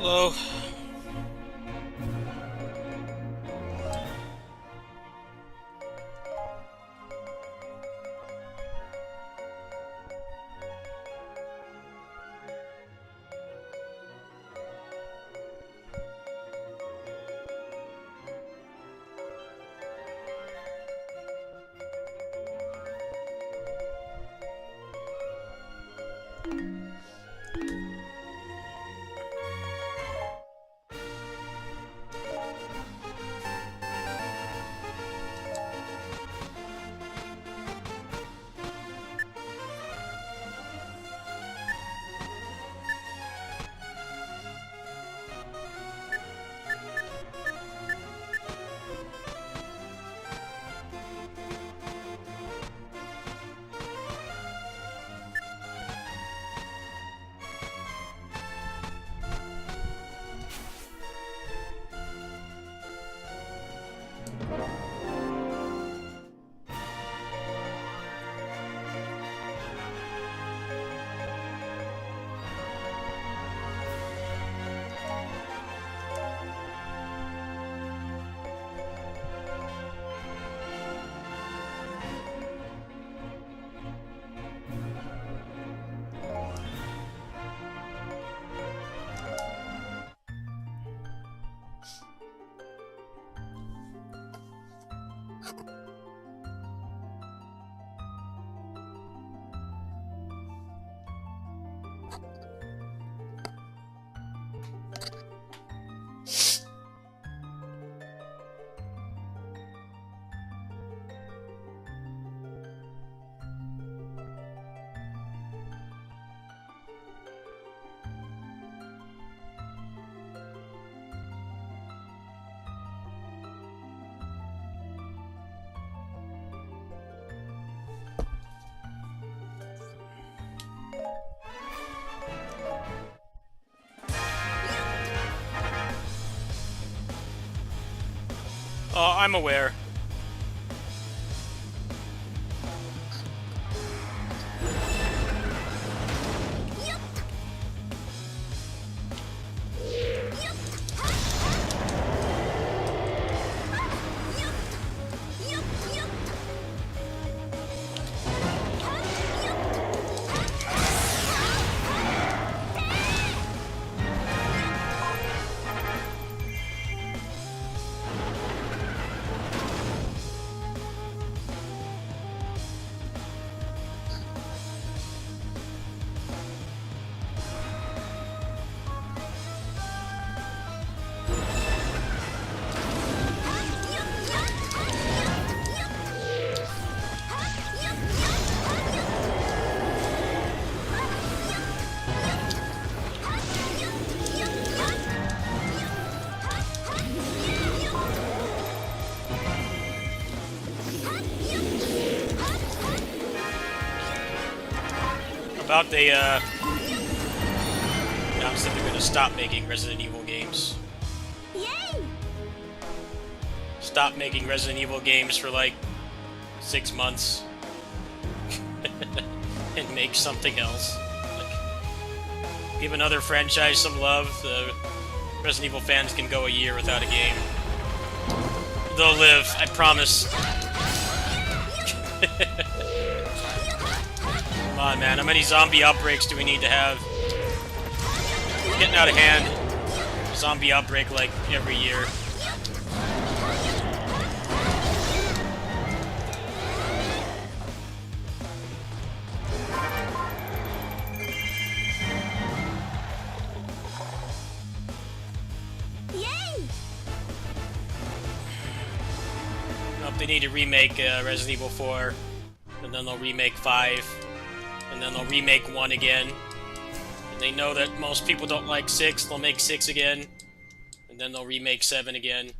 Hello. I'm aware. About they announced that they're gonna stop making Resident Evil games. Yay! Stop making Resident Evil games for like 6 months and make something else. Like, give another franchise some love. The Resident Evil fans can go a year without a game. They'll live, I promise. Come on, man. How many zombie outbreaks do we need to have? It's getting out of hand. Zombie outbreak like every year. Yay! Nope, they need to remake Resident Evil 4, and then they'll remake 5. And then they'll remake 1 again. And they know that most people don't like 6, they'll make 6 again. And then they'll remake 7 again.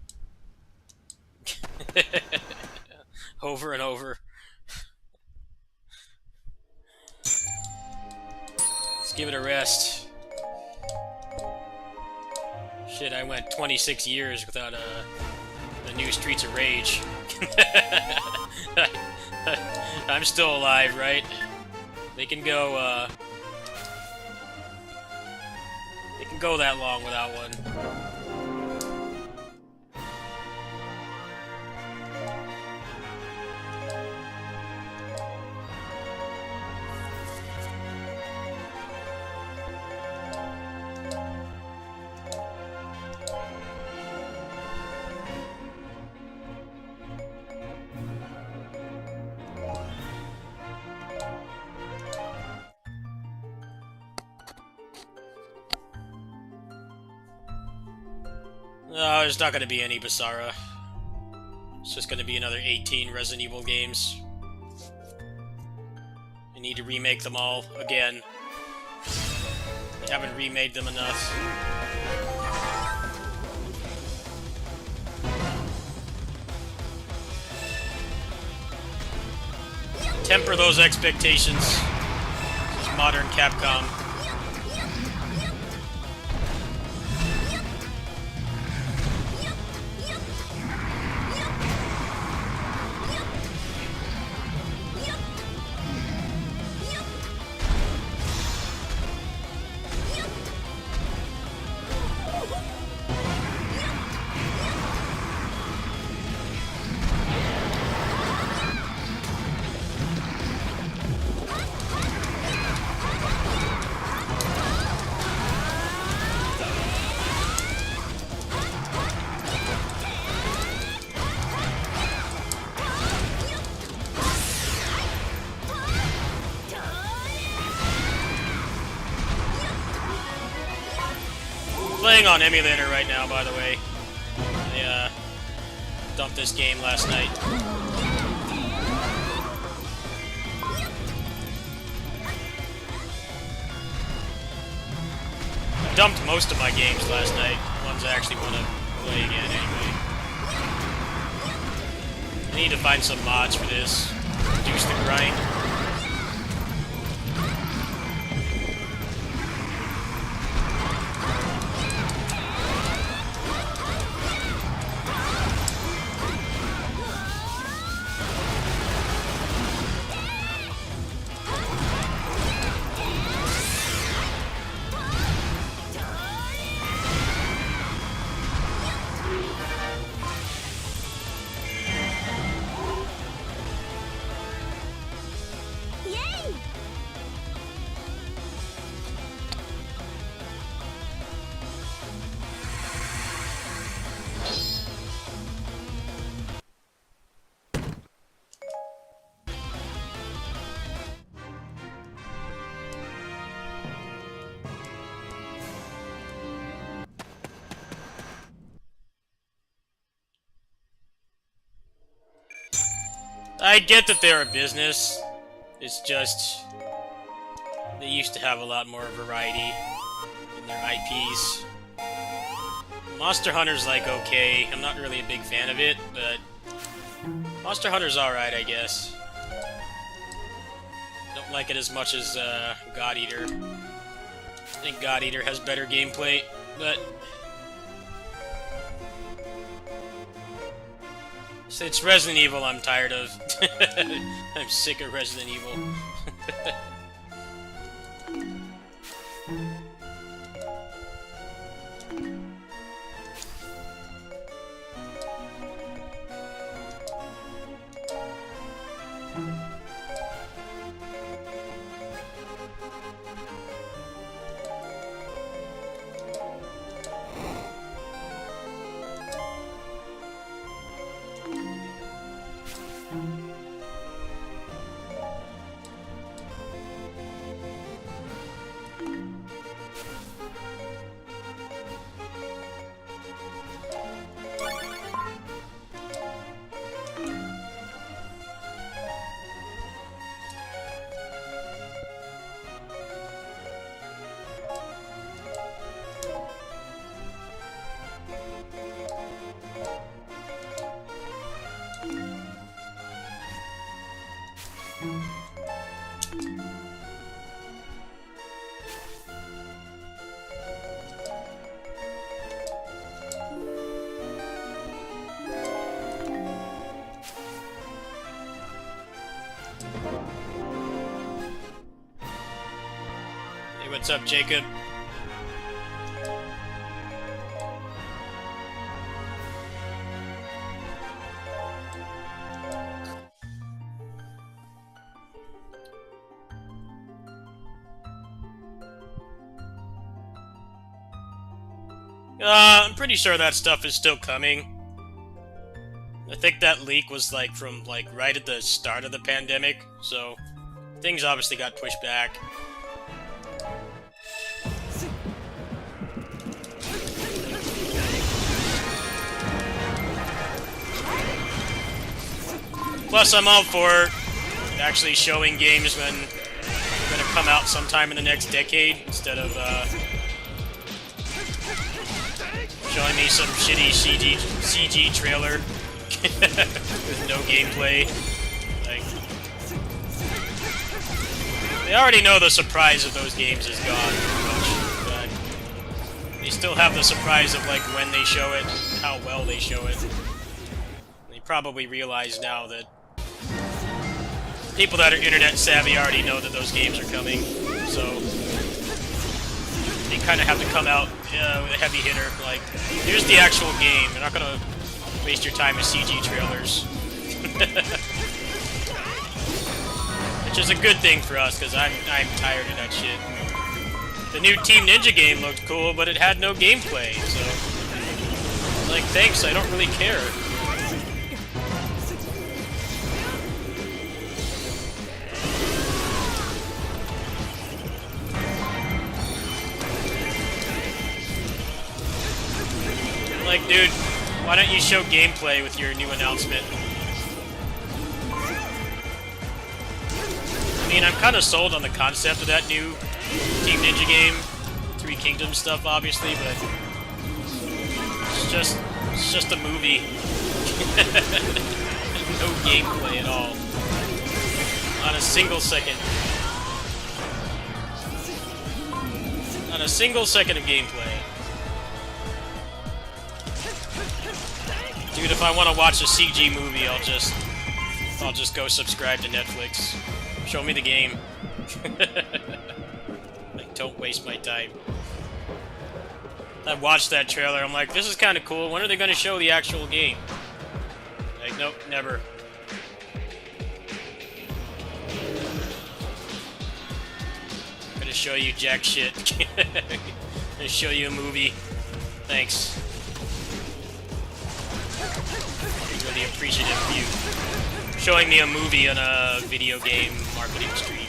Over and over. Let's give it a rest. Shit, I went 26 years without the new Streets of Rage. I'm still alive, go that long without one. No, there's not going to be any BASARA. It's just going to be another 18 Resident Evil games. I need to remake them all again. I haven't remade them enough. Temper those expectations. This is modern Capcom. Playing on emulator right now, by the way. I dumped this game last night. I dumped most of my games last night. Ones I actually want to play again anyway. I need to find some mods for this. Reduce the grind. I get that they're a business. It's just they used to have a lot more variety in their IPs. Monster Hunter's like okay. I'm not really a big fan of it, but Monster Hunter's alright, I guess. Don't like it as much as God Eater. I think God Eater has better gameplay, but it's Resident Evil I'm tired of. I'm sick of Resident Evil. What's up, Jacob? I'm pretty sure that stuff is still coming. I think that leak was like from like right at the start of the pandemic, so things obviously got pushed back. Plus, I'm all for actually showing games when they're gonna come out sometime in the next decade, instead of showing me some shitty CG trailer with no gameplay. Like, they already know the surprise of those games is gone, pretty much, but they still have the surprise of like when they show it, and how well they show it. They probably realize now that people that are internet savvy already know that those games are coming, so they kind of have to come out with a heavy hitter. Like, here's the actual game. You're not gonna waste your time with CG trailers. Which is a good thing for us, because I'm tired of that shit. The new Team Ninja game looked cool, but it had no gameplay, so like, thanks, I don't really care. Like, dude, why don't you show gameplay with your new announcement? I mean, I'm kind of sold on the concept of that new Team Ninja game, Three Kingdoms stuff, obviously, but it's just a movie. No gameplay at all. Not a single second. Not a single second of gameplay. Dude, if I want to watch a CG movie, I'll just go subscribe to Netflix. Show me the game. Like, don't waste my time. I watched that trailer, I'm like, this is kind of cool. When are they going to show the actual game? Like, nope, never. I'm gonna show you jack shit. Gonna show you a movie. Thanks. Really appreciative of you showing me a movie on a video game marketing stream.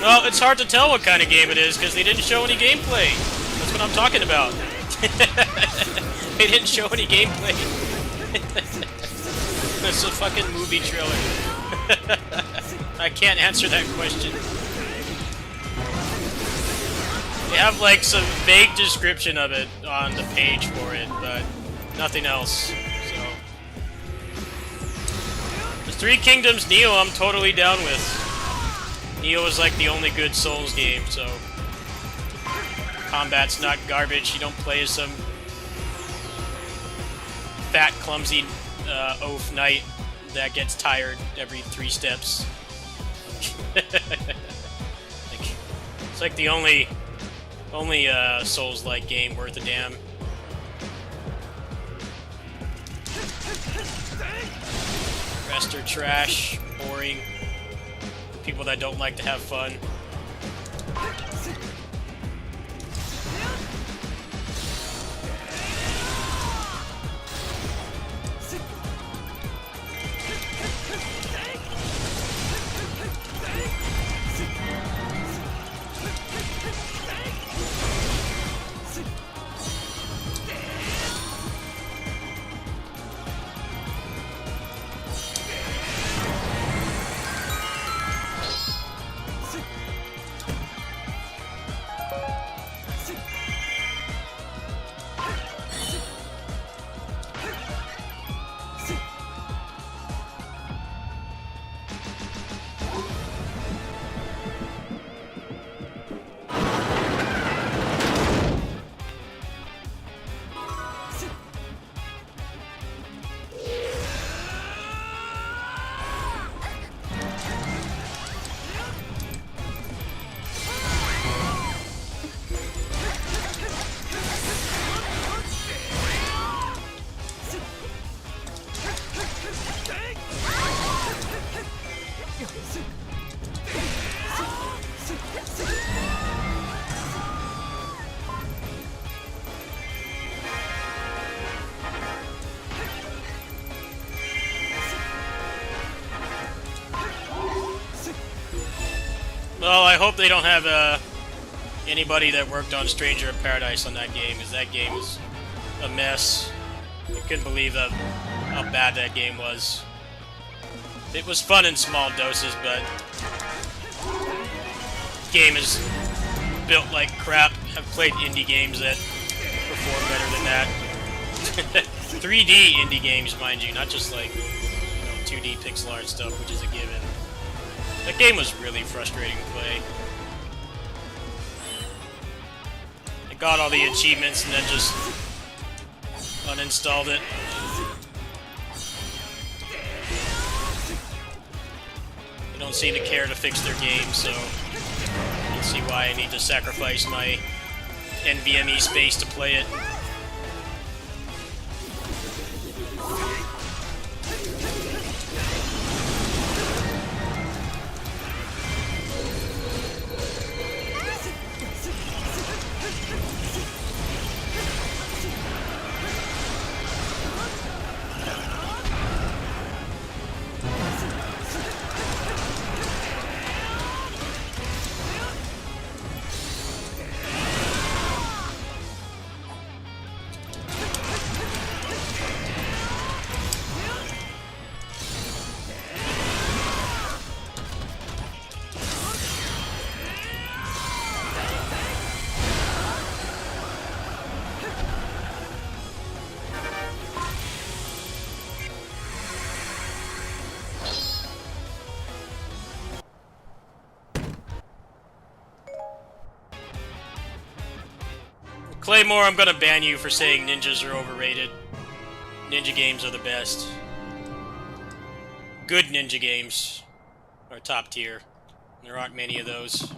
Well, it's hard to tell what kind of game it is because they didn't show any gameplay. That's what I'm talking about. They didn't show any gameplay. It's a fucking movie trailer. I can't answer that question. They have like some vague description of it on the page for it, but nothing else. So, the Three Kingdoms Neo, I'm totally down with. Neo is like the only good Souls game, so combat's not garbage. You don't play as some fat, clumsy oaf knight that gets tired every 3 steps. like the only Souls-like game worth a damn. Rest are trash, boring. People that don't like to have fun. Well, I hope they don't have anybody that worked on Stranger in Paradise on that game, because that game was a mess. I couldn't believe how bad that game was. It was fun in small doses, but the game is built like crap. I've played indie games that perform better than that. 3D indie games, mind you, not just like 2D pixel art stuff, which is a given. That game was really frustrating to play. I got all the achievements and then just uninstalled it. They don't seem to care to fix their game, so I don't see why I need to sacrifice my NVMe space to play it. Claymore, I'm gonna ban you for saying ninjas are overrated. Ninja games are the best. Good ninja games are top tier. There aren't many of those.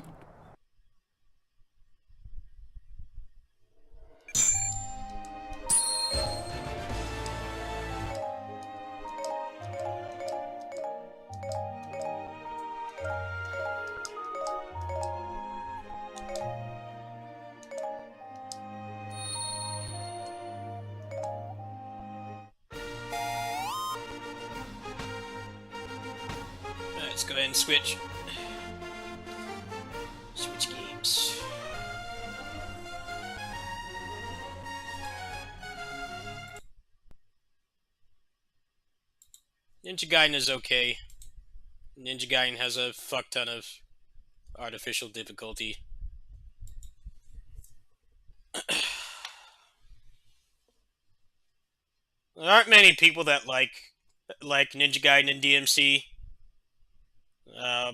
Let's go ahead and switch. Switch games. Ninja Gaiden is okay. Ninja Gaiden has a fuck ton of artificial difficulty. There aren't many people that like Ninja Gaiden and DMC.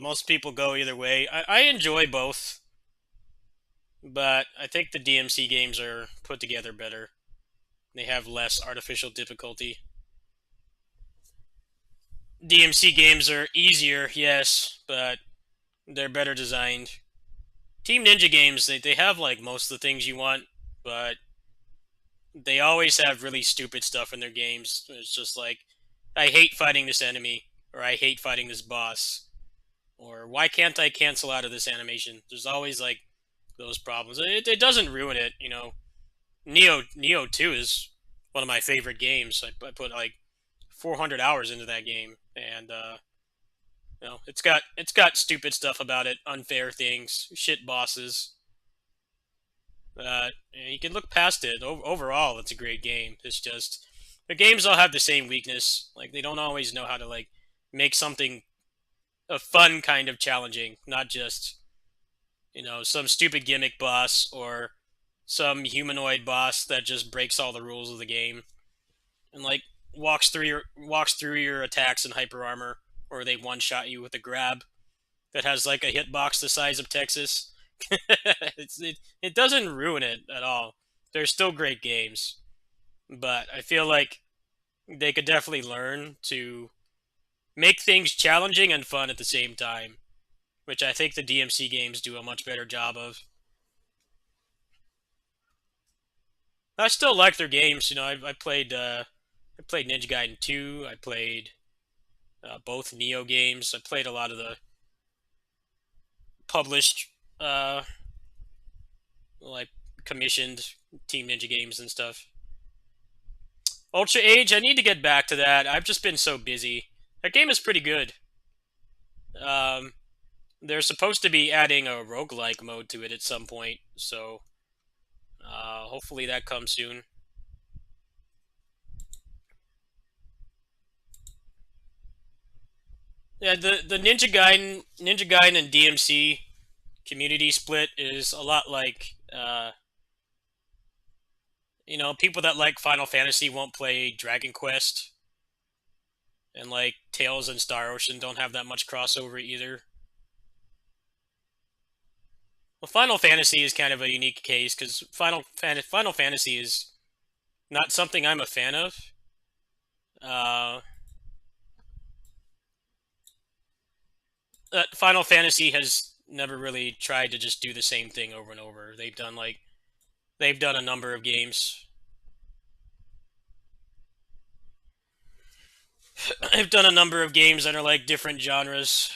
Most people go either way. I enjoy both, but I think the DMC games are put together better. They have less artificial difficulty. DMC games are easier, yes, but they're better designed. Team Ninja games, they have like most of the things you want, but they always have really stupid stuff in their games. It's just like, I hate fighting this enemy, or I hate fighting this boss, or why can't I cancel out of this animation? There's always like those problems. It doesn't ruin it, you know. Neo 2 is one of my favorite games. I put like 400 hours into that game, and you know, it's got stupid stuff about it, unfair things, shit bosses. You can look past it. Overall, it's a great game. It's just the games all have the same weakness. Like they don't always know how to like make something a fun kind of challenging, not just you know some stupid gimmick boss or some humanoid boss that just breaks all the rules of the game and like walks through your attacks in hyper armor, or they one shot you with a grab that has like a hitbox the size of Texas. It doesn't ruin it at all. They're still great games, but I feel like they could definitely learn to make things challenging and fun at the same time, which I think the DMC games do a much better job of. I still like their games. You know, I played Ninja Gaiden 2. I played both Neo games. I played a lot of the published, uh, like commissioned Team Ninja games and stuff. Ultra Age, I need to get back to that. I've just been so busy. That game is pretty good. Um, they're supposed to be adding a roguelike mode to it at some point, so hopefully that comes soon. Yeah, the Ninja Gaiden and DMC community split is a lot like you know, people that like Final Fantasy won't play Dragon Quest, and like Tales and Star Ocean don't have that much crossover either. Well, Final Fantasy is kind of a unique case because Final Fantasy is not something I'm a fan of. Uh, Final Fantasy has never really tried to just do the same thing over and over. They've done a number of games. They've done a number of games that are like different genres.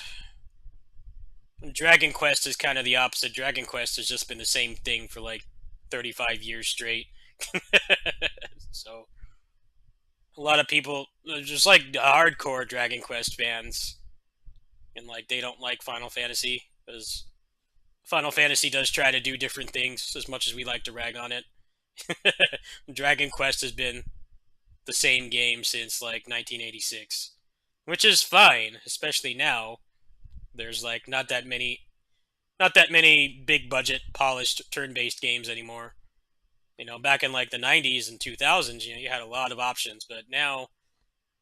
Dragon Quest is kind of the opposite. Dragon Quest has just been the same thing for like 35 years straight. So a lot of people, just like hardcore Dragon Quest fans, and like they don't like Final Fantasy because Final Fantasy does try to do different things as much as we like to rag on it. Dragon Quest has been the same game since like 1986, which is fine, especially now. There's like not that many big budget polished turn-based games anymore. You know, back in like the 90s and 2000s, you know, you had a lot of options, but now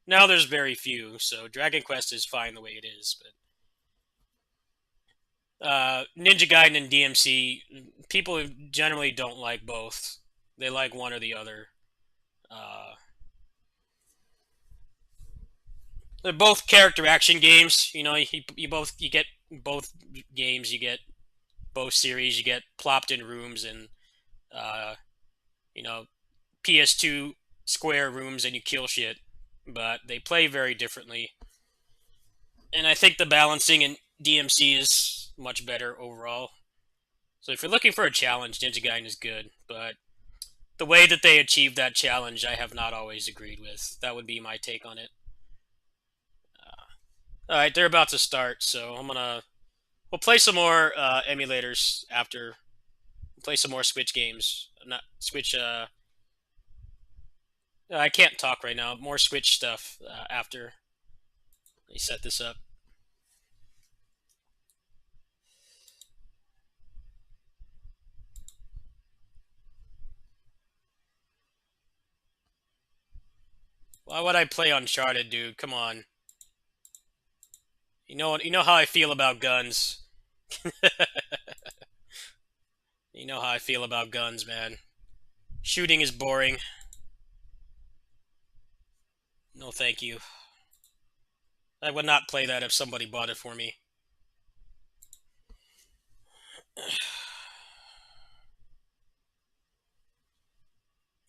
there's very few. So Dragon Quest is fine the way it is, but Ninja Gaiden and DMC, people generally don't like both. They like one or the other. Uh, they're both character action games. You know, you get both games. You get both series. You get plopped in rooms and uh, you know PS2 square rooms and you kill shit. But they play very differently, and I think the balancing in DMC is much better overall. So if you're looking for a challenge, Ninja Gaiden is good, but the way that they achieved that challenge, I have not always agreed with. That would be my take on it. All right, they're about to start, so we'll play some more emulators after. Play some more Switch games. Not Switch. I can't talk right now. More Switch stuff after they set this up. Why would I play Uncharted, dude? Come on. You know how I feel about guns. You know how I feel about guns, man. Shooting is boring. No, thank you. I would not play that if somebody bought it for me.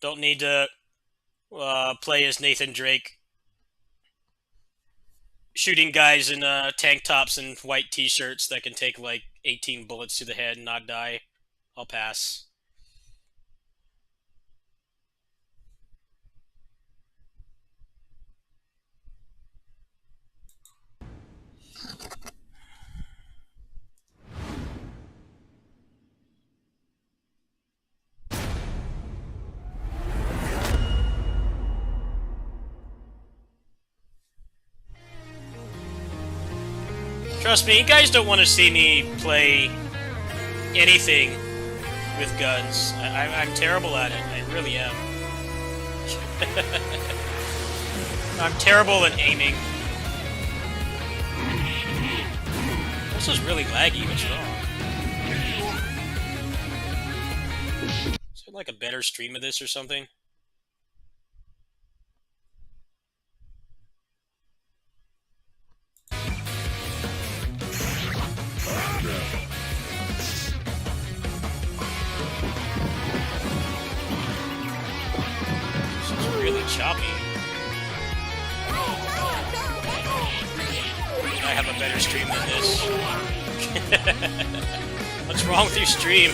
Don't need to play as Nathan Drake, shooting guys in tank tops and white t-shirts that can take like 18 bullets to the head and not die. I'll pass. Trust me, you guys don't want to see me play anything with guns. I'm terrible at it. I really am. I'm terrible at aiming. This is really laggy. What's wrong? Is there like a better stream of this or something? Choppy. I have a better stream than this. What's wrong with your stream?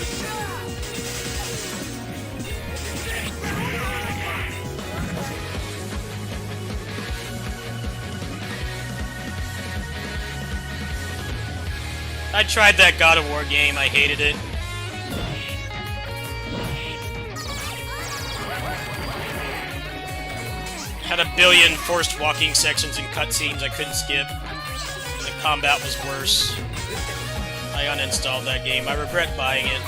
I tried that God of War game, I hated it. Had a billion forced walking sections and cutscenes I couldn't skip, and the combat was worse. I uninstalled that game. I regret buying it.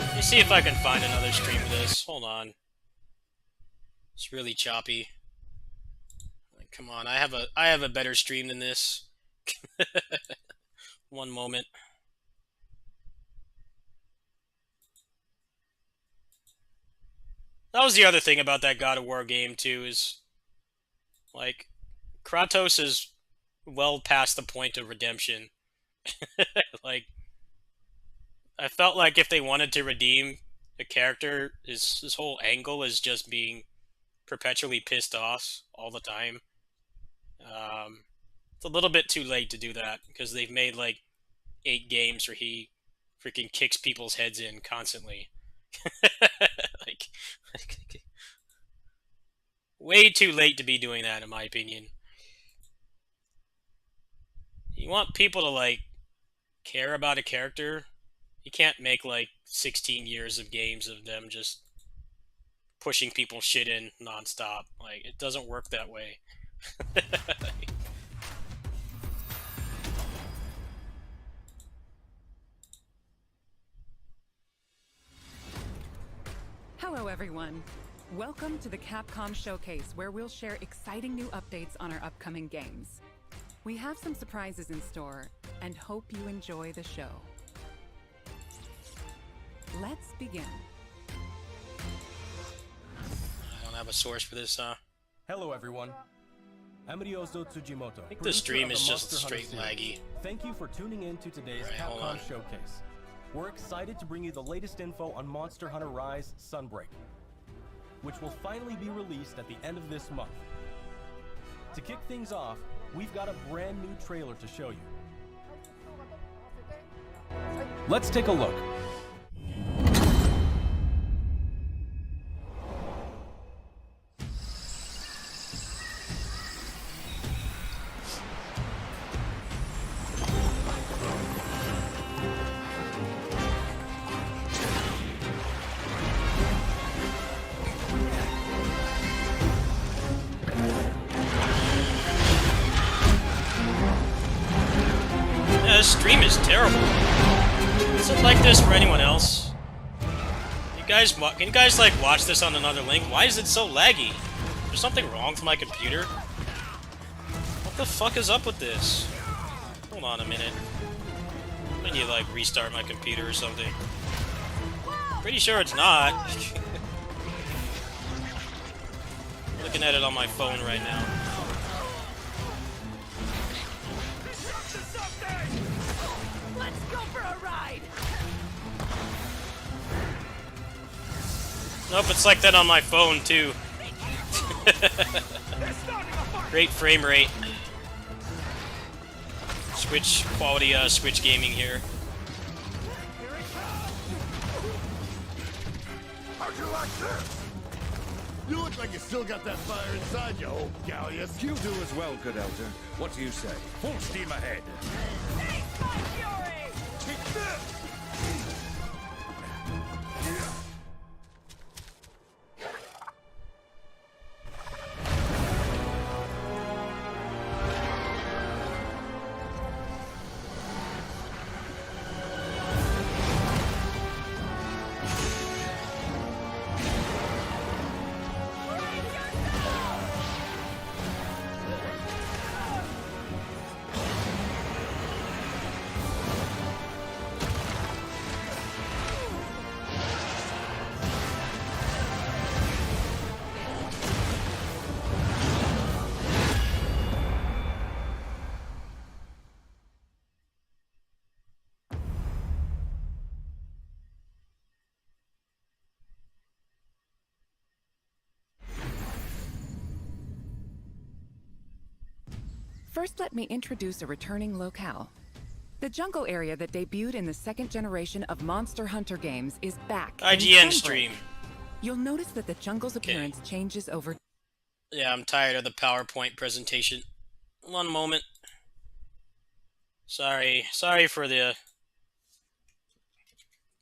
Let me see if I can find another stream of this. Hold on. It's really choppy. Like, come on, I have a better stream than this. One moment. That was the other thing about that God of War game, too, is, like, Kratos is well past the point of redemption. Like, I felt like if they wanted to redeem a character, his whole angle is just being perpetually pissed off all the time. It's a little bit too late to do that, because they've made, like, 8 games where he freaking kicks people's heads in constantly. like, way too late to be doing that, in my opinion. You want people to, like, care about a character, you can't make, like, 16 years of games of them just pushing people's shit in non-stop. Like, it doesn't work that way. Hello everyone. Welcome to the Capcom Showcase, where we'll share exciting new updates on our upcoming games. We have some surprises in store, and hope you enjoy the show. Let's begin. I don't have a source for this, huh? Hello everyone. I'm Ryozo Tsujimoto. I think the stream is just straight laggy. Thank you for tuning in to today's Capcom Showcase. We're excited to bring you the latest info on Monster Hunter Rise Sunbreak, which will finally be released at the end of this month. To kick things off, we've got a brand new trailer to show you. Let's take a look. This stream is terrible. Is it like this for anyone else? Can you guys like watch this on another link? Why is it so laggy? Is there something wrong with my computer? What the fuck is up with this? Hold on a minute. I need to like restart my computer or something. Pretty sure it's not. Looking at it on my phone right now. for a ride. Nope, it's like that on my phone too. Great frame rate. Switch quality, Switch gaming here. How'd you like this? You look like you still got that fire inside you, old galleus. You do as well, good elder. What do you say? Full steam ahead. Thanks, my fury. Take this! First, let me introduce a returning locale. The jungle area that debuted in the second generation of Monster Hunter games is back. IGN stream. You'll notice that the jungle's appearance changes over... Yeah, I'm tired of the PowerPoint presentation. One moment. Sorry for the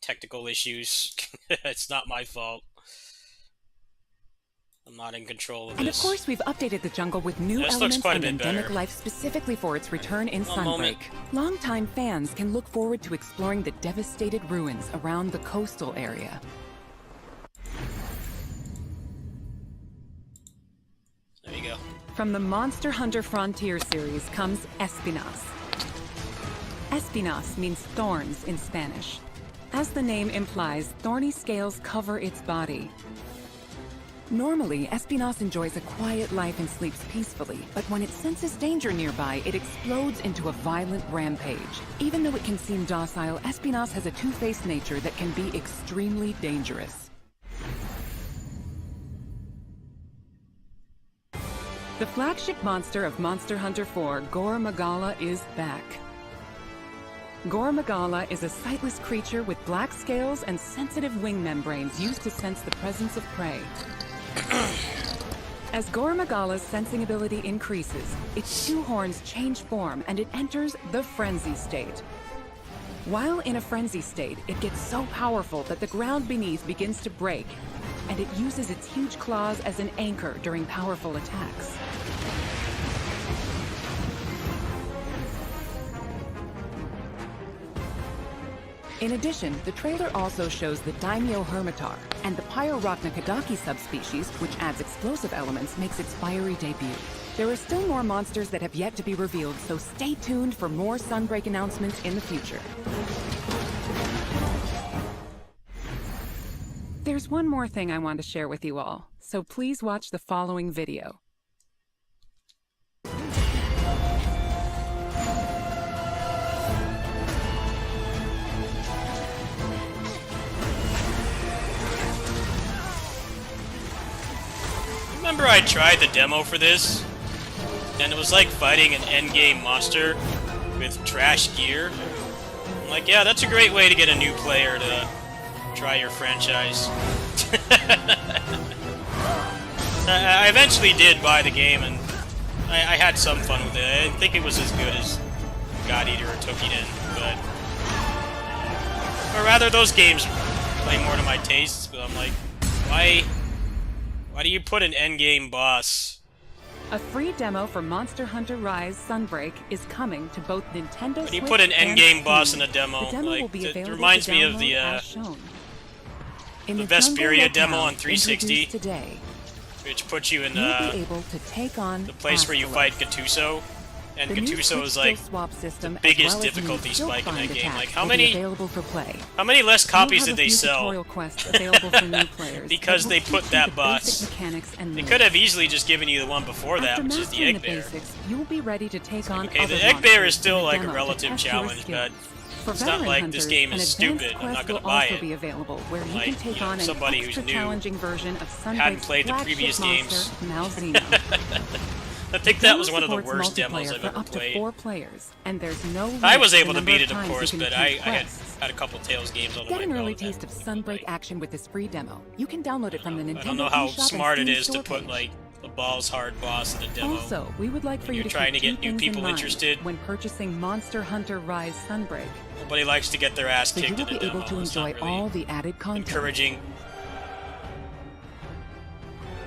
technical issues. It's not my fault. I'm not in control of this. And of course, we've updated the jungle with new elements and endemic life specifically for its return in Sunbreak. Longtime fans can look forward to exploring the devastated ruins around the coastal area. There you go. From the Monster Hunter Frontier series comes Espinas. Espinas means thorns in Spanish. As the name implies, thorny scales cover its body. Normally, Espinas enjoys a quiet life and sleeps peacefully, but when it senses danger nearby, it explodes into a violent rampage. Even though it can seem docile, Espinas has a two-faced nature that can be extremely dangerous. The flagship monster of Monster Hunter 4, Gore Magala, is back. Gore Magala is a sightless creature with black scales and sensitive wing membranes used to sense the presence of prey. As Gore Magala's sensing ability increases, its two horns change form and it enters the frenzy state. While in a frenzy state, it gets so powerful that the ground beneath begins to break, and it uses its huge claws as an anchor during powerful attacks. In addition, the trailer also shows the Daimyo Hermitar, and the Pyrorachna Kadaki subspecies, which adds explosive elements, makes its fiery debut. There are still more monsters that have yet to be revealed, so stay tuned for more Sunbreak announcements in the future. There's one more thing I want to share with you all, so please watch the following video. Remember I tried the demo for this, and it was like fighting an endgame monster with trash gear. I'm like, yeah, that's a great way to get a new player to try your franchise. I eventually did buy the game, and I had some fun with it. I didn't think it was as good as God Eater or Tokiden, but... Or rather, those games play more to my tastes, but I'm like, why do you put an endgame boss? A free demo for Monster Hunter Rise Sunbreak is coming to both Nintendo Switch. When you put an endgame boss in a demo, like, it reminds me of the Vesperia demo on 360, today, which puts you in the place where you fight Gattuso, and Gattuso is like the biggest difficulty spike in that game. Like, how many less copies did they sell? Because they put that boss. They could have easily just given you the one before that, which is the Egg Bear. You'll be ready to take on Okay, the Egg Bear is still like a relative challenge, but For It's veteran not like hunters, this game an is advanced stupid. I'm quest not gonna will buy also it. be available, where you Like, can take you know, on an somebody who's extra new, challenging version of hadn't Sunbreak's played the flagship previous monster, Malzeno. I think that was Demo one of the supports worst demos multiplayer I've for ever up to played. 4 players, and there's no limit I was to the able to number beat of it, of times you course, can but complete I had quests. a couple Tales games under Get my an belt. early that taste of like, Sunbreak action with this free demo. You can download it from the Nintendo I don't know how eShop and smart it Steam is to store put page. like a balls hard boss in a demo. Also, we would like for when you you're to trying keep to get two new things people in mind interested. when purchasing Monster Hunter Rise Sunbreak. Nobody likes to get their ass So you kicked will in a be able demo. to It's not enjoy really all the added content. encouraging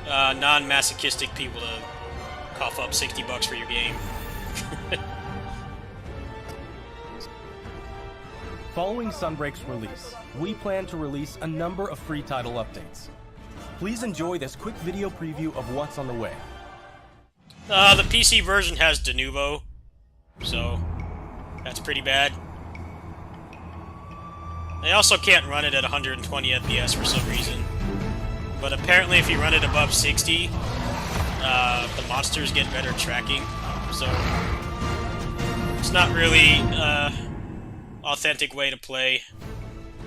non-masochistic people to cough up $60 for your game. Following Sunbreak's release, we plan to release a number of free title updates. Please enjoy this quick video preview of what's on the way. The PC version has de novo, so that's pretty bad. They also can't run it at 120 FPS for some reason. But apparently if you run it above 60, the monsters get better tracking, so it's not really authentic way to play.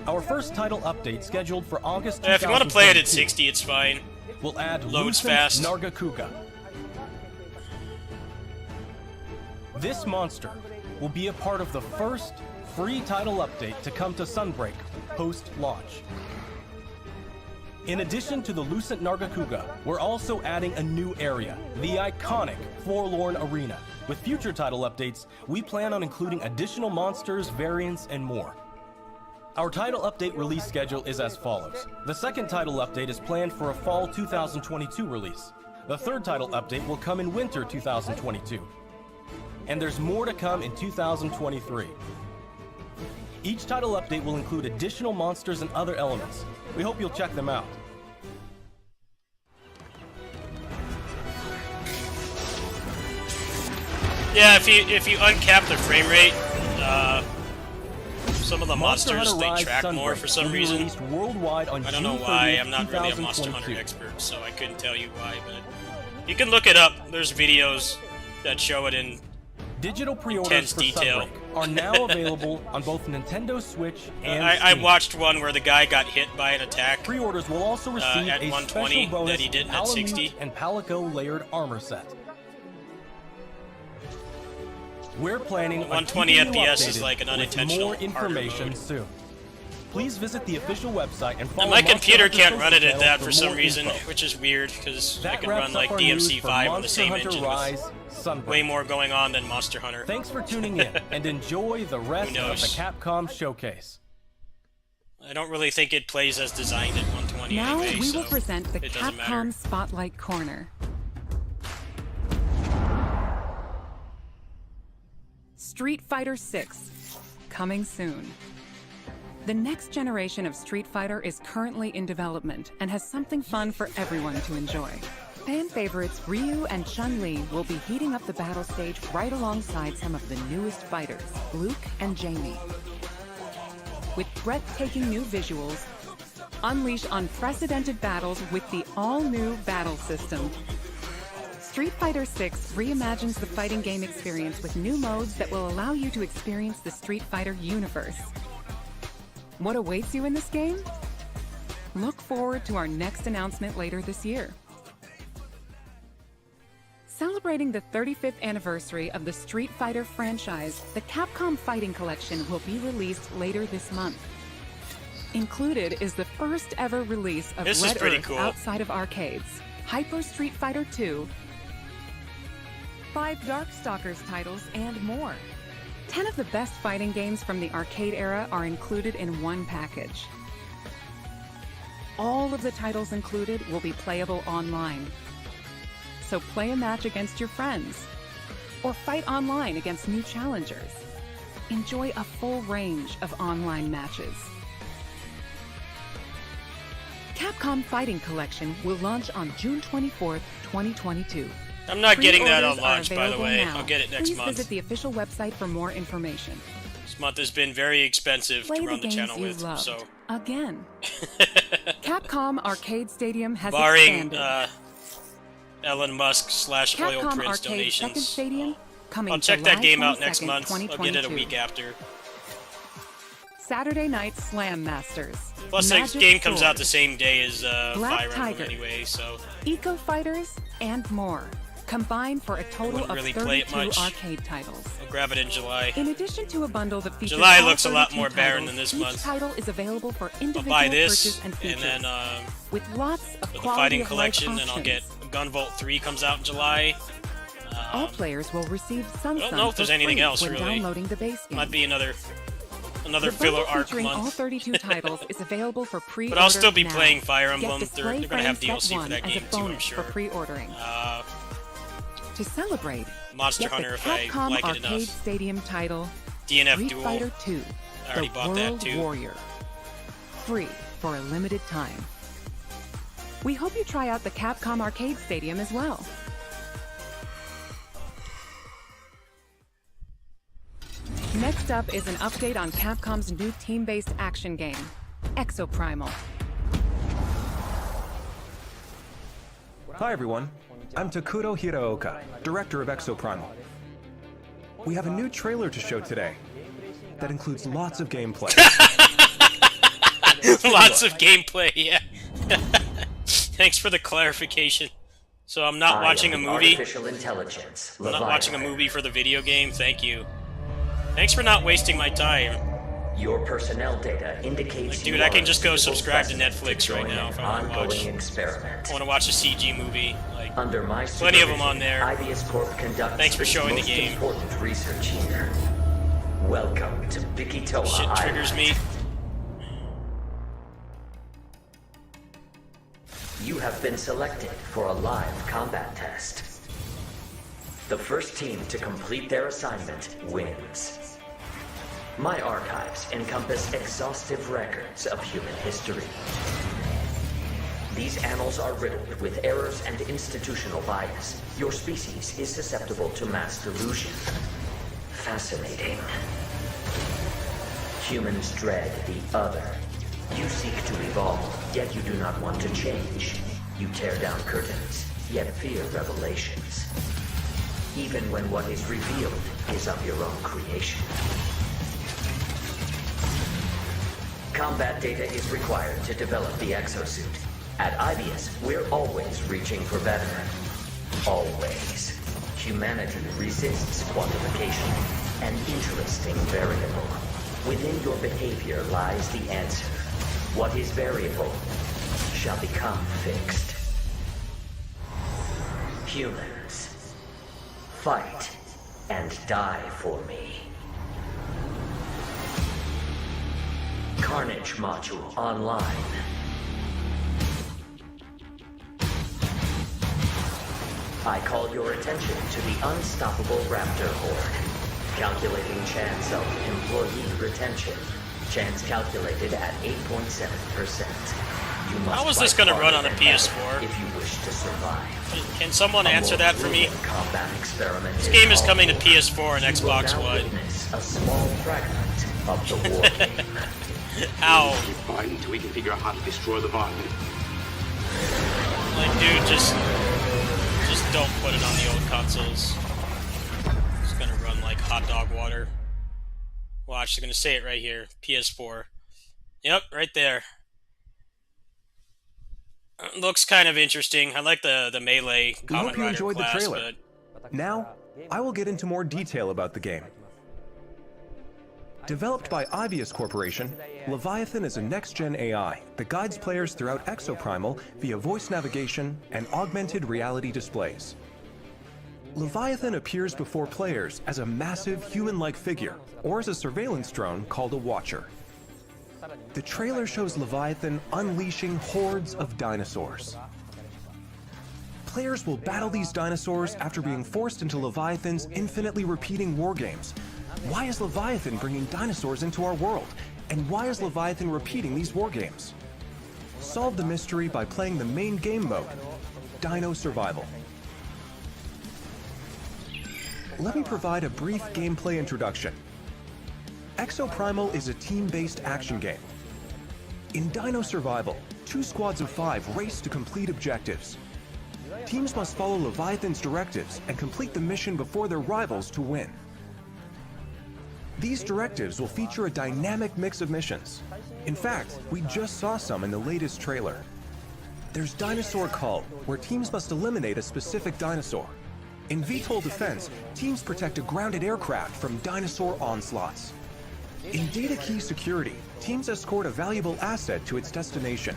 Our first title update scheduled for August 2022. If you want to play it at 60, it's fine. We'll add Loads Lucent fast. Nargacuga. This monster will be a part of the first free title update to come to Sunbreak post-launch. In addition to the Lucent Nargacuga, we're also adding a new area, the iconic Forlorn Arena. With future title updates, we plan on including additional monsters, variants, and more. Our title update release schedule is as follows. The second title update is planned for a fall 2022 release. The third title update will come in winter 2022. And there's more to come in 2023. Each title update will include additional monsters and other elements. We hope you'll check them out. Yeah, if you uncap the frame rate, some of the Monster monsters Hunter they Rise track more Sunbreak for some will be reason. released worldwide on I don't know June why. 30th, I'm not really a Monster Hunter 2022. expert, so I couldn't tell you why. But you can look it up. There's videos that show it in. Digital pre-orders Intense for detail. Sunbreak are now available on both Nintendo Switch and I Steam. watched one where the guy got hit by an attack. Pre-orders will also receive at a 120 special bonus that he didn't at 60. Palamute and Palico layered armor set. We're planning on 120 keeping you FPS is updated like an with unintentional more harder information mode. soon. Please visit the official website and follow And my Monster computer Hunter can't social run it at channels that for some more reason, info. which is weird because I That can wraps run up like our news DMC5 for on the Monster same Hunter engine Rise with Sunbreak. way more going on than Monster Hunter. Thanks for tuning in and enjoy the rest of the knows? Capcom showcase. I don't really think it plays as designed at 120 Now anyway, we will so present the it doesn't matter. Capcom Spotlight Corner. Street Fighter 6, coming soon. The next generation of Street Fighter is currently in development and has something fun for everyone to enjoy. Fan favorites Ryu and Chun-Li will be heating up the battle stage right alongside some of the newest fighters, Luke and Jamie. With breathtaking new visuals, unleash unprecedented battles with the all-new battle system. Street Fighter 6 reimagines the fighting game experience with new modes that will allow you to experience the Street Fighter universe. What awaits you in this game? Look forward to our next announcement later this year. Celebrating the 35th anniversary of the Street Fighter franchise, the Capcom Fighting Collection will be released later this month. Included is the first ever release of This is Red pretty Earth cool. outside of arcades, Hyper Street Fighter 2, 5 Darkstalkers titles, and more. 10 of the best fighting games from the arcade era are included in one package. All of the titles included will be playable online. So play a match against your friends, or fight online against new challengers. Enjoy a full range of online matches. Capcom Fighting Collection will launch on June 24th, 2022. I'm not getting that on Pre-orders are launch, by the available way. now. I'll get it next Please month. visit the official website for more information. This month has been very expensive Play to the run the games channel you with, loved. so Again. Capcom Arcade Stadium has barring expanded. Elon Musk / Oil Capcom Prince Arcade donations, Second Stadium coming I'll check that July game out next 22nd, month. I'll get it a 2022. week after. Saturday Night Slam Masters. Plus, the Magic game comes Sword, out the same day as Black Fire Tiger, Emblem anyway, so... Eco Fighters, and more. Combined for a total of really play it 32 much. arcade titles. I'll grab it in July. In addition to a bundle that features July all looks a lot 32 more barren titles, than this each month. title is available for I'll individual buy this, purchase and features, and then with lots of for the quality Fighting of life Collection, then I'll get options. Gunvolt 3 comes out in July. All players will receive Sun I don't Sun know if there's for anything free else, when really. downloading the base game. Might be another The filler bundle arc featuring all month. 32 titles is available for pre-order But I'll still be now. playing Fire Get Emblem. They're Display gonna have Frames Set DLC for 1 that as game a too, I'm bonus sure. for pre-ordering. To celebrate, Monster get Hunter the if I Capcom like it Arcade enough. Stadium title DNF Street Duel. Fighter 2, I already the bought that World too. Warrior. Free for a limited time. We hope you try out the Capcom Arcade Stadium as well. Next up is an update on Capcom's new team-based action game, Exoprimal. Hi everyone, I'm Takuto Hiraoka, director of Exoprimal. We have a new trailer to show today that includes lots of gameplay. Lots of gameplay, yeah. Thanks for the clarification. So I'm not watching a movie? Artificial intelligence. I'm not watching a movie for the video game? Thank you. Thanks for not wasting my time. Your personnel data indicates Dude, I can just go subscribe to Netflix right now if I want to watch. I want to watch a CG movie. Like, under my plenty of them on there. IBS Corp conducts Thanks for showing the game. Important research here. Welcome to Bikitoa Shit triggers me. You have been selected for a live combat test. The first team to complete their assignment wins. My archives encompass exhaustive records of human history. These annals are riddled with errors and institutional bias. Your species is susceptible to mass delusion. Fascinating. Humans dread the other. You seek to evolve, yet you do not want to change. You tear down curtains, yet fear revelations. Even when what is revealed is of your own creation. Combat data is required to develop the exosuit. At IBS, we're always reaching for better. Always. Humanity resists quantification, an interesting variable. Within your behavior lies the answer. What is variable shall become fixed. Humans, fight and die for me. Carnage module online. I call your attention to the unstoppable raptor horde. Calculating chance of employee retention. Chance calculated at 8.7%. You must How is this going to run on a PS4? if you wish to survive. Can someone answer that for me? Combat experiment This game is coming to PS4 and You will Xbox now One. witness a small fragment of the war game. Ow. Keep fighting until we can figure out how to destroy the volume. Like, dude, just don't put it on the old consoles. It's gonna run like hot dog water. Watch, they're gonna say it right here. PS4. Yep, right there. Looks kind of interesting. I like the melee We Kamen hope you Rider enjoyed the class, trailer. but Now, I will get into more detail about the game. Developed by Ivius Corporation, Leviathan is a next-gen AI that guides players throughout Exoprimal via voice navigation and augmented reality displays. Leviathan appears before players as a massive human-like figure, or as a surveillance drone called a Watcher. The trailer shows Leviathan unleashing hordes of dinosaurs. Players will battle these dinosaurs after being forced into Leviathan's infinitely repeating wargames. Why is Leviathan bringing dinosaurs into our world? And why is Leviathan repeating these wargames? Solve the mystery by playing the main game mode, Dino Survival. Let me provide a brief gameplay introduction. Exoprimal is a team-based action game. In Dino Survival, 2 squads of 5 race to complete objectives. Teams must follow Leviathan's directives and complete the mission before their rivals to win. These directives will feature a dynamic mix of missions. In fact, we just saw some in the latest trailer. There's Dinosaur Cull, where teams must eliminate a specific dinosaur. In VTOL Defense, teams protect a grounded aircraft from dinosaur onslaughts. In Data Key Security, teams escort a valuable asset to its destination.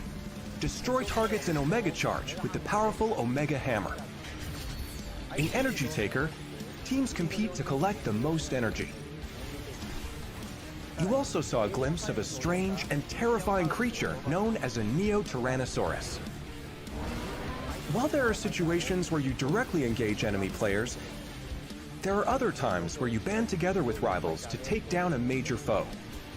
Destroy targets in Omega Charge with the powerful Omega Hammer. In Energy Taker, teams compete to collect the most energy. You also saw a glimpse of a strange and terrifying creature known as a Neo-Tyrannosaurus. While there are situations where you directly engage enemy players, there are other times where you band together with rivals to take down a major foe.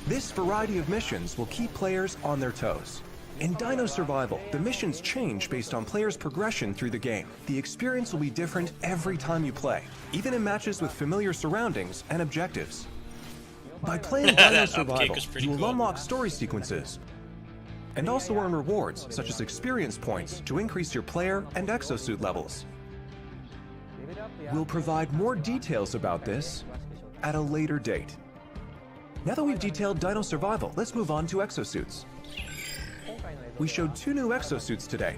This variety of missions will keep players on their toes. In Dino Survival, the missions change based on players' progression through the game. The experience will be different every time you play, even in matches with familiar surroundings and objectives. By playing Dino Survival, you will unlock story sequences, and also earn rewards such as experience points to increase your player and exosuit levels. We'll provide more details about this at a later date. Now that we've detailed Dino Survival, let's move on to exosuits. We showed 2 new exosuits today.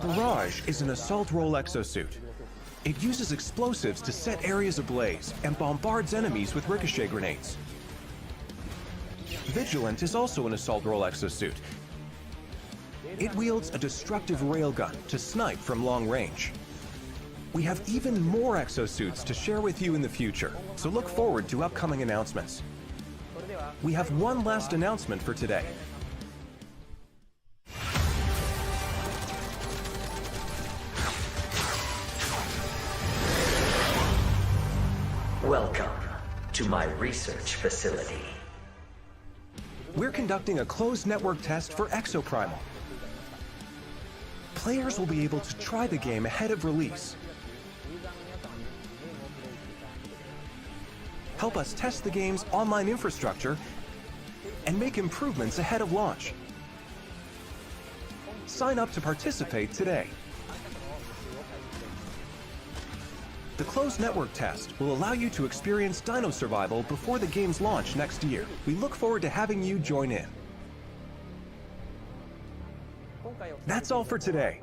Barrage is an assault role exosuit. It uses explosives to set areas ablaze and bombards enemies with ricochet grenades. Vigilant is also an assault role exosuit. It wields a destructive railgun to snipe from long range. We have even more exosuits to share with you in the future, so look forward to upcoming announcements. We have one last announcement for today. Welcome to my research facility. We're conducting a closed network test for Exoprimal. Players will be able to try the game ahead of release. Help us test the game's online infrastructure and make improvements ahead of launch. Sign up to participate today. The closed network test will allow you to experience Dino Survival before the game's launch next year. We look forward to having you join in. That's all for today.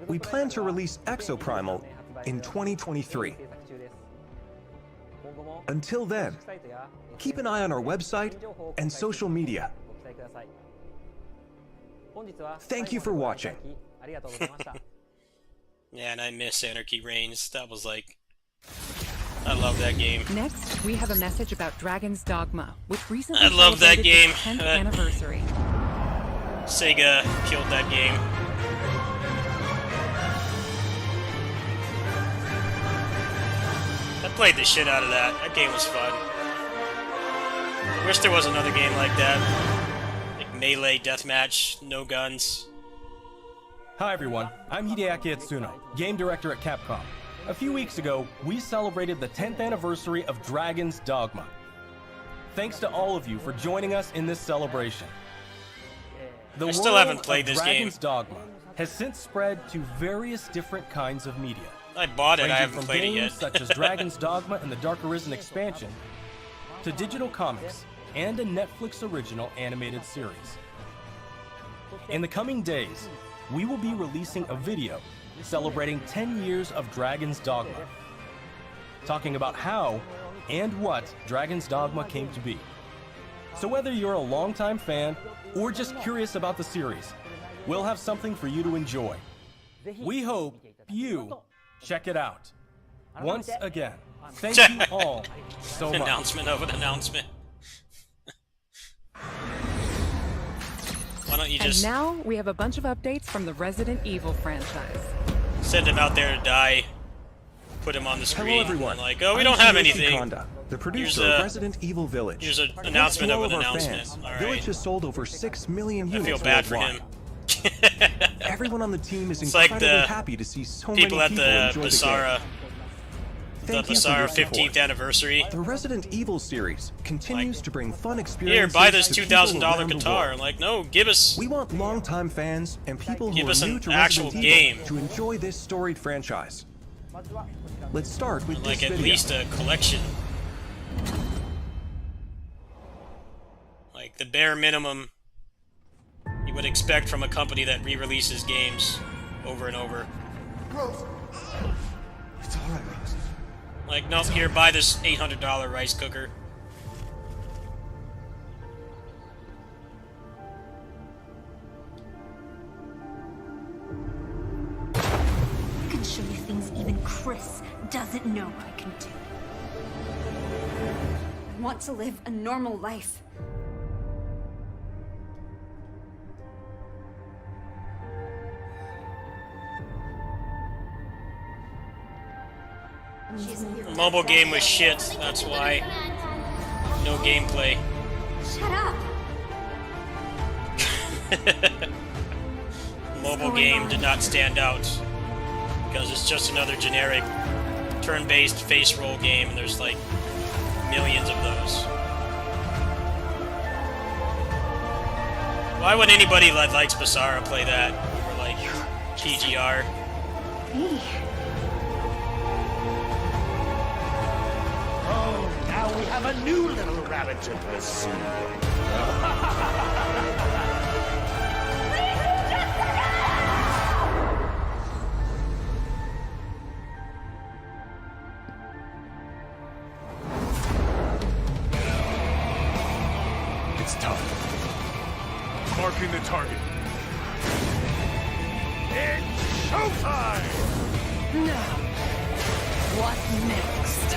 We plan to release Exoprimal in 2023. Until then, keep an eye on our website and social media. Thank you for watching. Yeah, and I miss Anarchy Reigns. That was like... I love that game. Next, we have a message about Dragon's Dogma, which recently I love that celebrated game. its 10th anniversary. Sega killed that game. I played the shit out of that. That game was fun. Wish there was another game like that. Like melee deathmatch, no guns. Hi everyone, I'm Hideaki Itsuno, game director at Capcom. A few weeks ago, we celebrated the 10th anniversary of Dragon's Dogma. Thanks to all of you for joining us in this celebration. The I still haven't played this game. Dragon's Dogma has since spread to various different kinds of media. I bought it, I ranging haven't from played it games yet. such as Dragon's Dogma and the Dark Arisen expansion, to digital comics and a Netflix original animated series. In the coming days, we will be releasing a video celebrating 10 years of Dragon's Dogma, talking about how and what Dragon's Dogma came to be. So whether you're a longtime fan or just curious about the series, we'll have something for you to enjoy. We hope you check it out. Once again, thank you all so much. Announcement of an announcement. Why don't you just... And now, we have a bunch of updates from the Resident Evil franchise. Send him out there to die. Put him on the screen. Hello everyone. And like, oh, we I'm don't have Hiroshi anything. Konda, the producer Here's of a- Resident Evil Village. Here's an Thanks announcement to of all an our announcement. fans, All Village right. has sold over 6 million I units feel bad for worldwide. him. Everyone on the team is It's like incredibly the happy to see so People many at people the enjoy BASARA, the game. the Thank you for BASARA your 15th support. anniversary. The Resident Evil series continues to bring fun Here, experiences buy this to people $2,000 around the guitar. world. Like, no, give us... We want longtime fans and people Give who us are new an to actual Resident Evil game. to enjoy this storied franchise. Let's start with like this at video. least a collection. Like the bare minimum you would expect from a company that re-releases games over and over. Rose! It's alright, Rose. Like, no, here, buy this $800 rice cooker. I can show you things even Chris doesn't know I can do. I want to live a normal life. The mobile game was shit, that's why. No gameplay. Shut up! Mobile game did not stand out. Because it's just another generic turn-based face roll game, and there's like millions of those. Why would anybody that likes BASARA play that over like PGR? Me? Oh, now we have a new little rabbit to pursue. It's tough. Marking the target. It's showtime! Now, what next?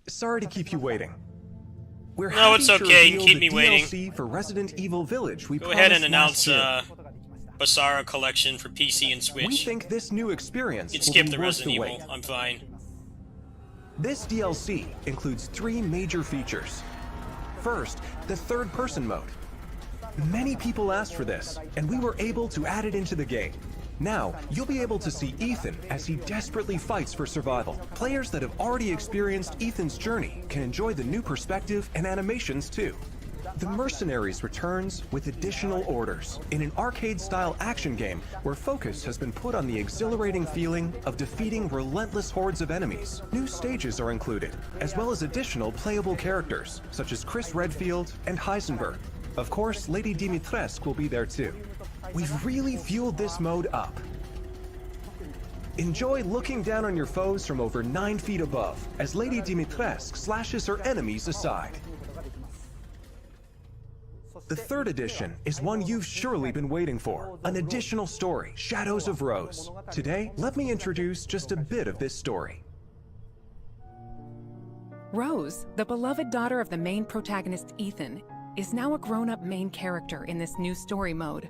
Sorry to keep you waiting. We're No, happy it's to okay. reveal Keep the me waiting. DLC for Resident Evil Village. We Go ahead and promised announce last year. BASARA collection for PC and We Switch. think this new experience You can will skip be the worth Resident the Evil. wait. I'm fine. This DLC includes 3 major features. First, the third-person mode. Many people asked for this, and we were able to add it into the game. Now, you'll be able to see Ethan as he desperately fights for survival. Players that have already experienced Ethan's journey can enjoy the new perspective and animations too. The Mercenaries returns with additional orders in an arcade-style action game where focus has been put on the exhilarating feeling of defeating relentless hordes of enemies. New stages are included, as well as additional playable characters, such as Chris Redfield and Heisenberg. Of course, Lady Dimitrescu will be there too. We've really fueled this mode up. Enjoy looking down on your foes from over 9 feet above as Lady Dimitrescu slashes her enemies aside. The third edition is one you've surely been waiting for, an additional story, Shadows of Rose. Today, let me introduce just a bit of this story. Rose, the beloved daughter of the main protagonist Ethan, is now a grown-up main character in this new story mode.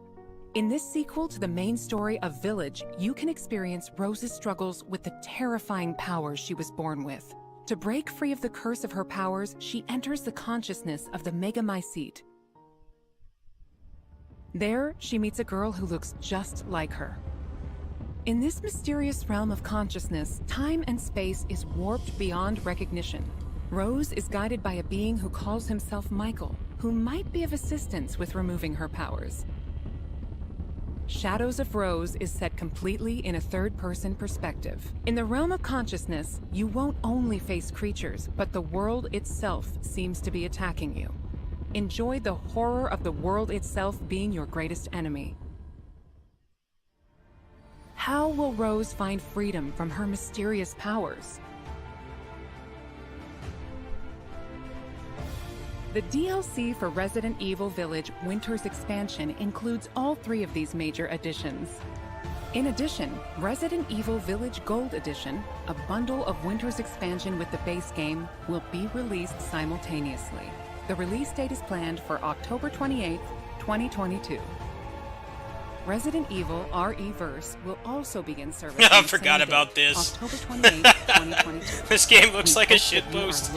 In this sequel to the main story of Village, you can experience Rose's struggles with the terrifying powers she was born with. To break free of the curse of her powers, she enters the consciousness of the Megamycete. There, she meets a girl who looks just like her. In this mysterious realm of consciousness, time and space is warped beyond recognition. Rose is guided by a being who calls himself Michael, who might be of assistance with removing her powers. Shadows of Rose is set completely in a third-person perspective. In the realm of consciousness, you won't only face creatures, but the world itself seems to be attacking you. Enjoy the horror of the world itself being your greatest enemy. How will Rose find freedom from her mysterious powers? The DLC for Resident Evil Village Winter's Expansion includes all 3 of these major additions. In addition, Resident Evil Village Gold Edition, a bundle of Winter's expansion with the base game, will be released simultaneously. The release date is planned for October 28th, 2022. Resident Evil RE-Verse will also begin service. I forgot about this. October 28th, 2022. This game looks like a shitpost.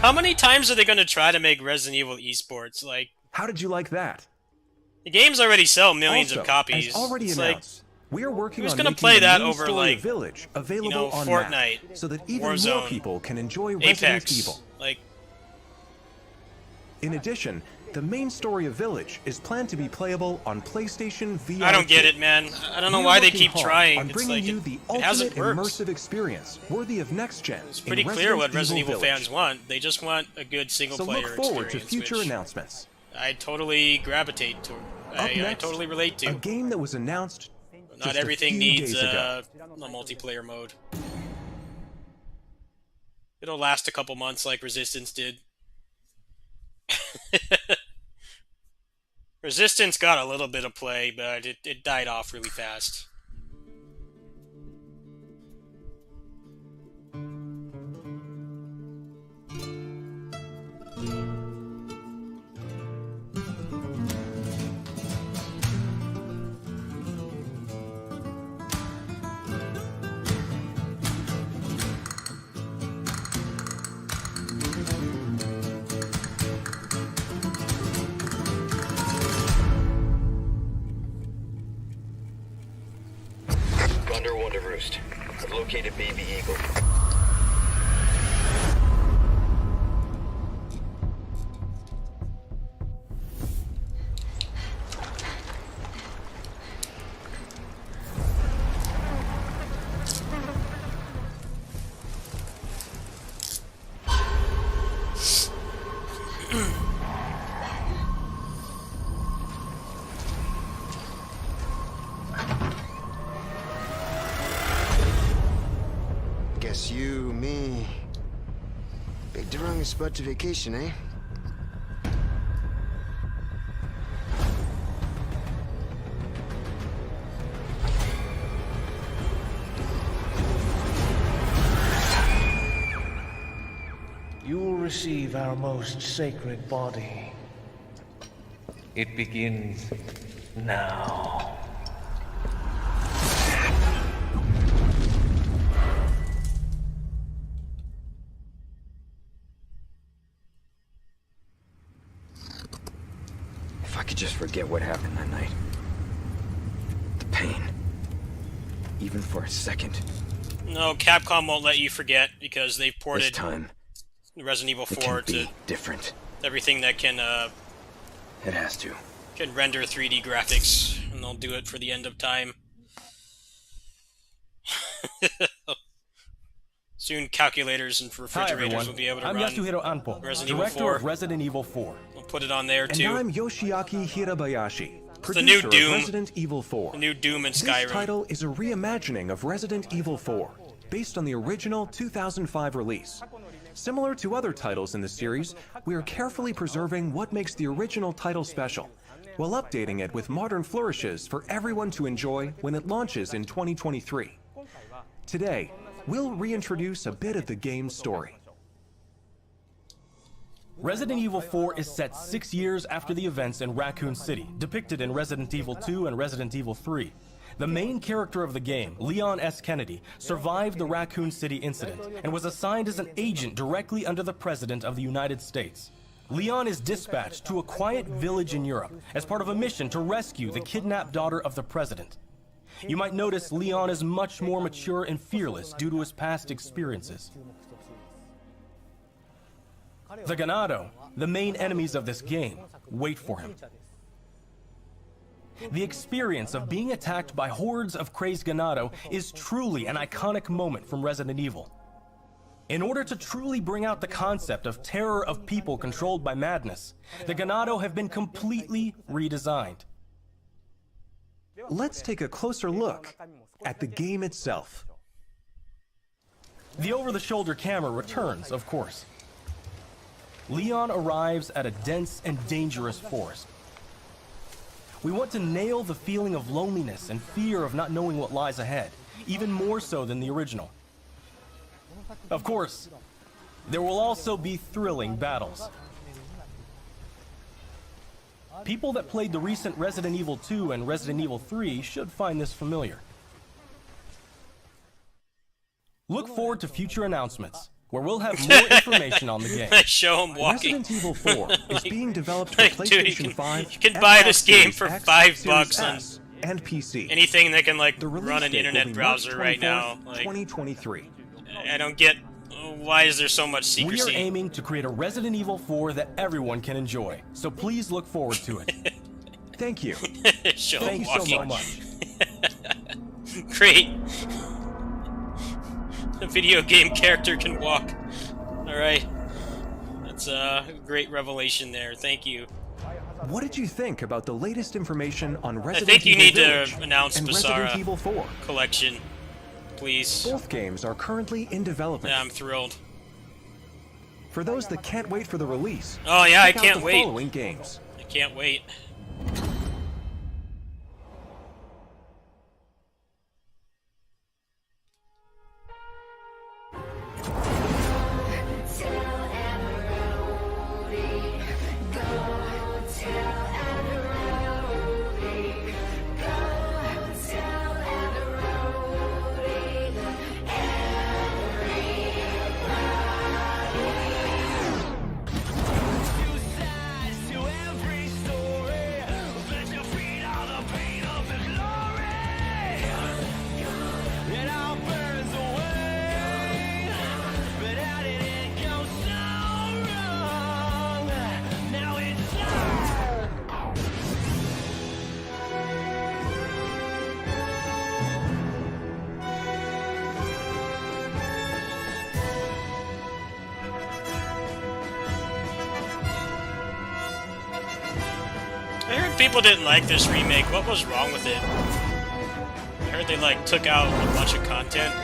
How many times are they going to try to make Resident Evil esports? Like, how did you like that? The games already sell millions also, of copies. As already it's announced, we are working who's on gonna making play the that main over, story like, of Village available you know, on Fortnite, Mac, so that even Warzone, more people can enjoy Apex, Resident Evil. like. In addition, the main story of Village is planned to be playable on PlayStation VR. I don't get it, man. I don't know We're why they working keep hard trying. on It's bringing like you the it hasn't ultimate worked. immersive experience worthy of next gen. It's pretty clear what Resident Evil fans want. They just want a good single-player experience. So look forward to experience, future which announcements. I totally gravitate to. I totally relate to. A game that was announced. Not everything needs a multiplayer mode. It'll last a couple months like Resistance did. Resistance got a little bit of play, but it died off really fast. Wonder Roost. I've located Baby Eagle. Guess you, me, picked the wrong spot to vacation, eh? You will receive our most sacred body. It begins now. If I could just forget what happened that night. The pain. Even for a second. No, Capcom won't let you forget because they've ported This time, Resident Evil 4 it can to be different. everything that can It has to. can render 3D graphics, and they'll do it for the end of time. Soon, calculators and refrigerators will be able to I'm run Yasuhiro Anpo, Resident Evil director 4. of Resident Evil 4. We'll put it on there And too. I'm Yoshiaki Hirabayashi, It's the new producer Doom. of Resident Evil 4. The new Doom and This Skyrim. title is a reimagining of Resident Evil 4, based on the original 2005 release. Similar to other titles in the series, we are carefully preserving what makes the original title special, while updating it with modern flourishes for everyone to enjoy when it launches in 2023. Today, we'll reintroduce a bit of the game's story. Resident Evil 4 is set 6 years after the events in Raccoon City, depicted in Resident Evil 2 and Resident Evil 3. The main character of the game, Leon S. Kennedy, survived the Raccoon City incident and was assigned as an agent directly under the President of the United States. Leon is dispatched to a quiet village in Europe as part of a mission to rescue the kidnapped daughter of the President. You might notice Leon is much more mature and fearless due to his past experiences. The Ganado, the main enemies of this game, wait for him. The experience of being attacked by hordes of crazed Ganado is truly an iconic moment from Resident Evil. In order to truly bring out the concept of terror of people controlled by madness, the Ganado have been completely redesigned. Let's take a closer look at the game itself. The over-the-shoulder camera returns, of course. Leon arrives at a dense and dangerous forest. We want to nail the feeling of loneliness and fear of not knowing what lies ahead, even more so than the original. Of course, there will also be thrilling battles. People that played the recent Resident Evil 2 and Resident Evil 3 should find this familiar. Look forward to future announcements, where we'll have more information on the game. Show him walking. Resident Evil 4 is being developed for PlayStation 5. You can buy this game Xbox for Series $5 on S, and PC. anything that can like The release run an date will internet be browser March right 24th, now. Like, 2023. I don't get why is there so much We are secrecy. aiming to create a Resident Evil 4 that everyone can enjoy, so please look forward to it. Thank you. Show Thank him you so walking. much. Great. A video game character can walk. Alright. That's a great revelation there. Thank you. What did you think about the latest information on I Resident think you Evil need Village to announce and Resident BASARA Evil 4? collection, please. Both games are currently in development. Yeah, I'm thrilled. For those that can't wait for the release, Oh yeah, I check out can't the wait. following games. I can't wait. I heard people didn't like this remake. What was wrong with it? I heard they like took out a bunch of content.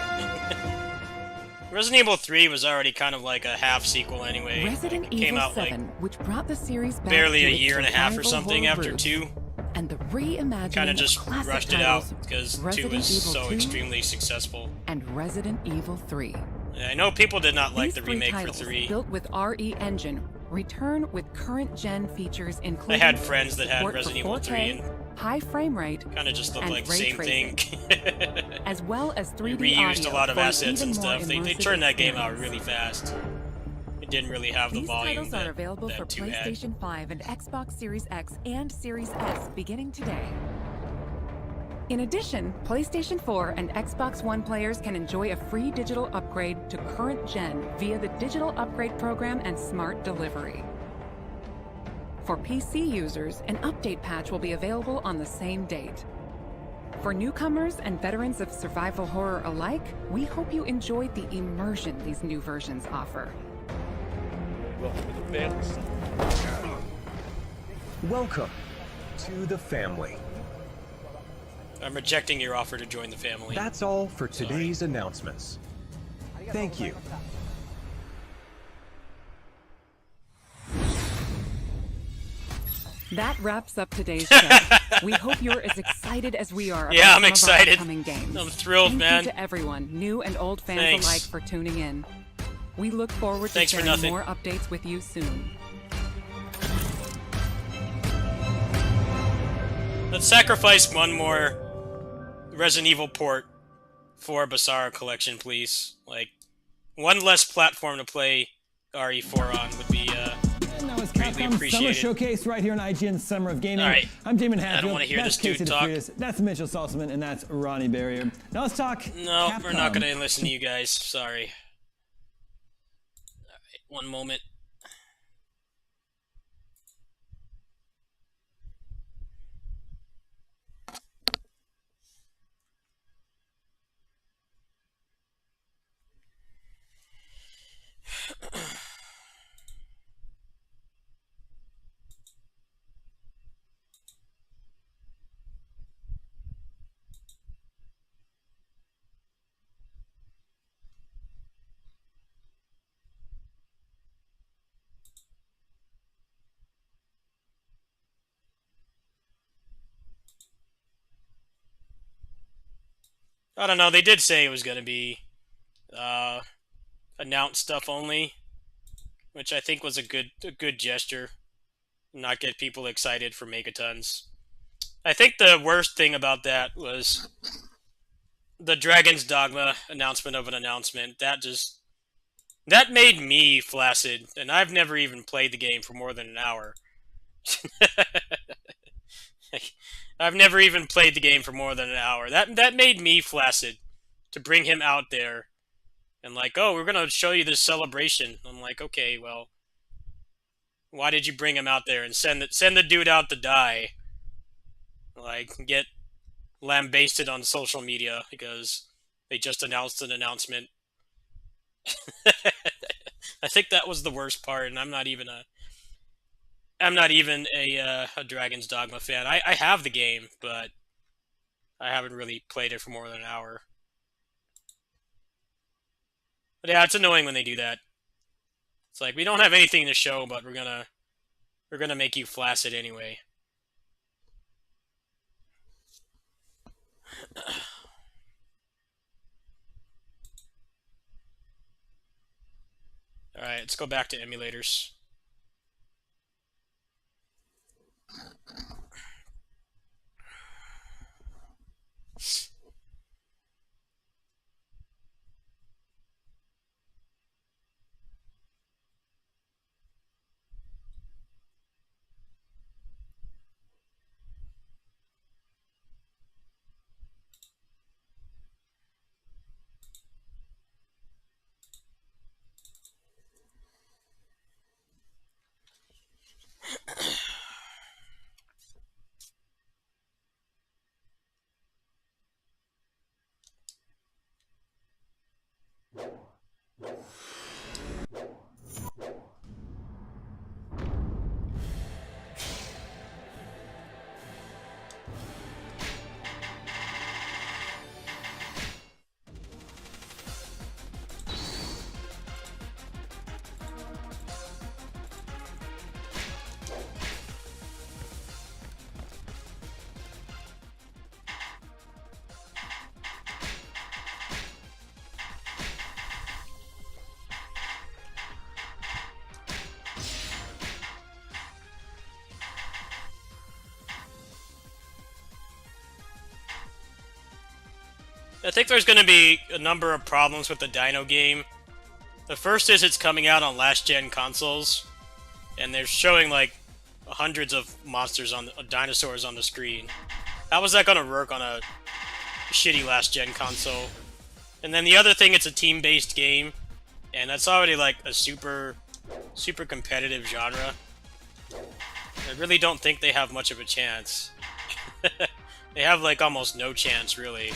Resident Evil 3 was already kind of like a half sequel anyway. Resident Like, it came Evil out 7, like which brought the series back barely to a its year and a half or survival something horror after roots, 2. and the reimagining Kind of of just classic rushed it out titles, because 2 Resident was Evil so 2 extremely successful. and Resident Evil 3. Yeah, I know people did not like These the three remake for titles, 3. built with RE Engine, return with current gen features I including had friends that had support for Resident Evil 3 4K, and high frame rate, kind of just looked and like the ray same tracing, thing. as well as They 3D reused audio a lot of for an assets and even more stuff. They immersive turned that game out experience. really fast. It didn't really have the These volume titles that, are available for that 2 had. PlayStation 5 and Xbox Series X and Series S beginning today. In addition, PlayStation 4 and Xbox One players can enjoy a free digital upgrade to current gen via the Digital Upgrade Program and Smart Delivery. For PC users, an update patch will be available on the same date. For newcomers and veterans of survival horror alike, we hope you enjoyed the immersion these new versions offer. Welcome to the family. I'm rejecting your offer to join the family. That's all for today's announcements. Thank you. That wraps up today's show. We hope you're as excited as we are about Yeah, I'm some of our excited. upcoming games. I'm thrilled, Thank man. you to everyone, new and old fans Thanks. alike, for tuning in. We look forward to Thanks for sharing nothing. more updates with you soon. Let's sacrifice one more Resident Evil port for BASARA collection, please. Like, one less platform to play RE4 on would be And that was greatly Capcom's Summer appreciated. Showcase right here on IGN Summer of Gaming. All right. I'm Damon I Hatfield. don't wanna hear That's this dude Casey talk. DeFreitas. That's Mitchell Saltzman, and that's Ronnie Barrier. Now let's talk. No, we're not Capcom. gonna listen to you guys. Sorry. Alright, one moment. I don't know, they did say it was going to be announced stuff only, which I think was a good gesture. Not get people excited for Megatons. I think the worst thing about that was the Dragon's Dogma announcement of an announcement. That made me flaccid, and I've never even played the game for more than an hour. I've never even played the game for more than an hour. That made me flaccid to bring him out there and like, oh, we're gonna show you this celebration. I'm like, okay, well, why did you bring him out there and send the dude out to die? Like, get lambasted on social media because they just announced an announcement. I think that was the worst part, and I'm not even a Dragon's Dogma fan. I have the game, but I haven't really played it for more than an hour. But yeah, it's annoying when they do that. It's like, we don't have anything to show, but we're gonna make you flaccid anyway. Alright, let's go back to emulators. I think there's going to be a number of problems with the Dino game. The first is it's coming out on last-gen consoles, and they're showing like hundreds of monsters dinosaurs on the screen. How is that going to work on a shitty last-gen console? And then the other thing, it's a team-based game, and that's already like a super competitive genre. I really don't think they have much of a chance. They have like almost no chance, really.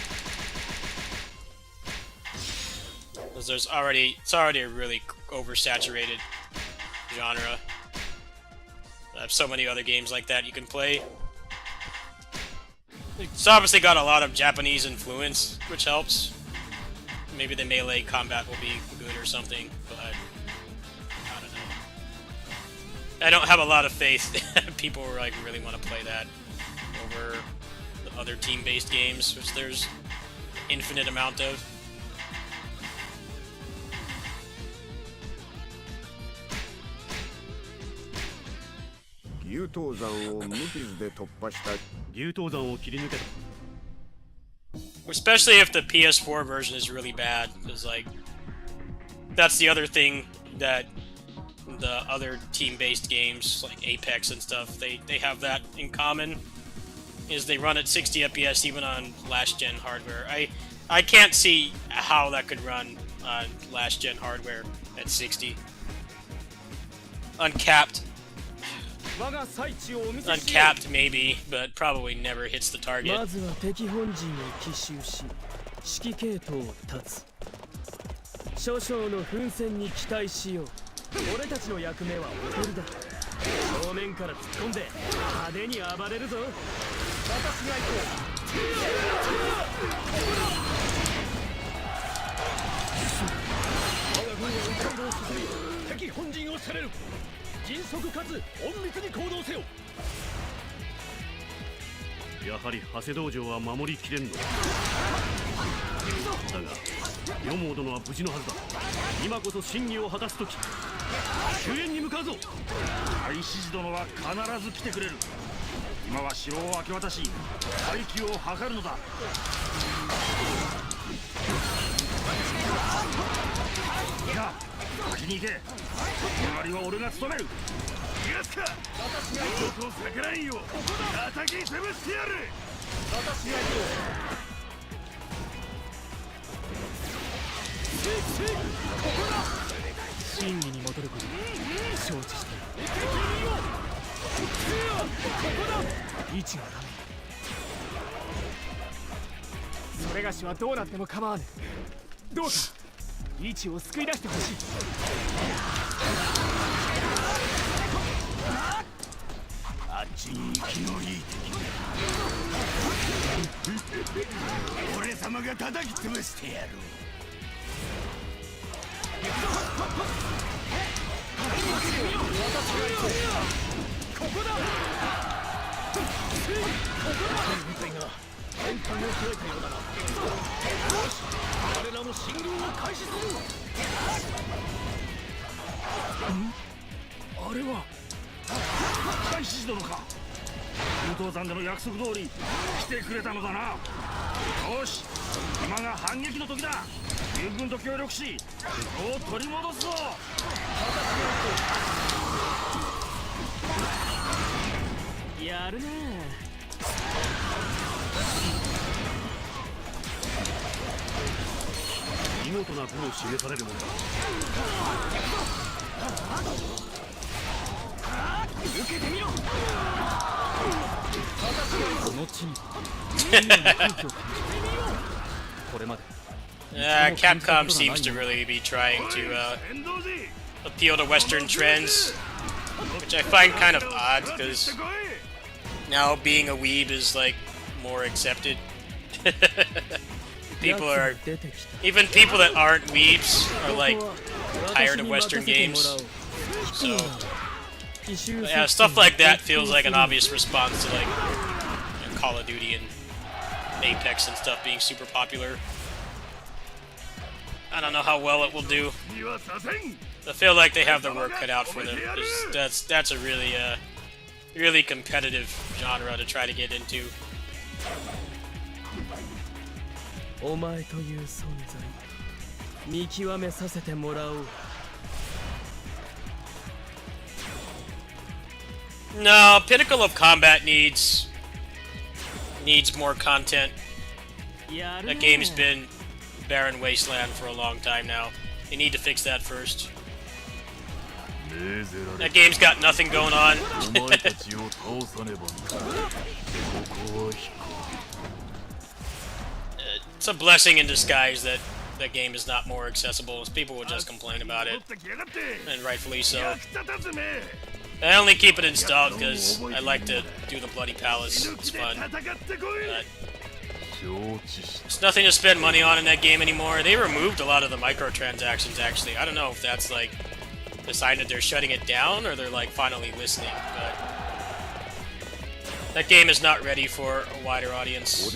Because it's already a really oversaturated genre. I have so many other games like that you can play. It's obviously got a lot of Japanese influence, which helps. Maybe the melee combat will be good or something, but I don't know. I don't have a lot of faith people like really want to play that over the other team-based games, which there's infinite amount of. Especially if the PS4 version is really bad, because like that's the other thing that the other team-based games like Apex and stuff they have that in common, is they run at 60 FPS even on last-gen hardware. I can't see how that could run on last-gen hardware at 60. Uncapped. Uncapped, maybe, but probably never hits the target. だがヨモー殿は無事のはずだ。今こそ真偽を果たす時。救援に向かうぞ。大志士殿は必ず来てくれる。今は城を明け渡し回帰を図るのだ。いや、先に行け。隣は俺が務める。逃がすか。僕を逆らえんよ。叩き潰してやる。私が行く。真偽に戻ること承知している。位置がダメ。それがしはどうなっても構わぬ。どうか位置を救い出してほしい。あっちに生きのいい敵。俺様が叩き潰してやる。ここだ。変態を切れたようだな。よし、我らも進軍を開始する。あれは大志士殿か。武道山での約束通り来てくれたのだな。よし、今が反撃の時だ。友軍と協力し城を取り戻すぞ。やるね。見事な武を示されるものだ。受けてみろ。この地にこれまでCapcom seems to really be trying to appeal to Western trends, which I find kind of odd because now being a weeb is like more accepted. Even people that aren't weebs are like tired of Western games. So yeah, stuff like that feels like an obvious response to like Call of Duty and Apex and stuff being super popular. I don't know how well it will do. I feel like they have their work cut out for them. That's a really really competitive genre to try to get into. No, Pinnacle of Combat needs more content. That game's been barren wasteland for a long time now. They need to fix that first. That game's got nothing going on. It's a blessing in disguise that that game is not more accessible, as people will just complain about it, and rightfully so. I only keep it installed because I like to do the Bloody Palace. It's fun. There's nothing to spend money on in that game anymore. They removed a lot of the microtransactions, actually. I don't know if that's like a sign that they're shutting it down or they're like finally listening, but that game is not ready for a wider audience.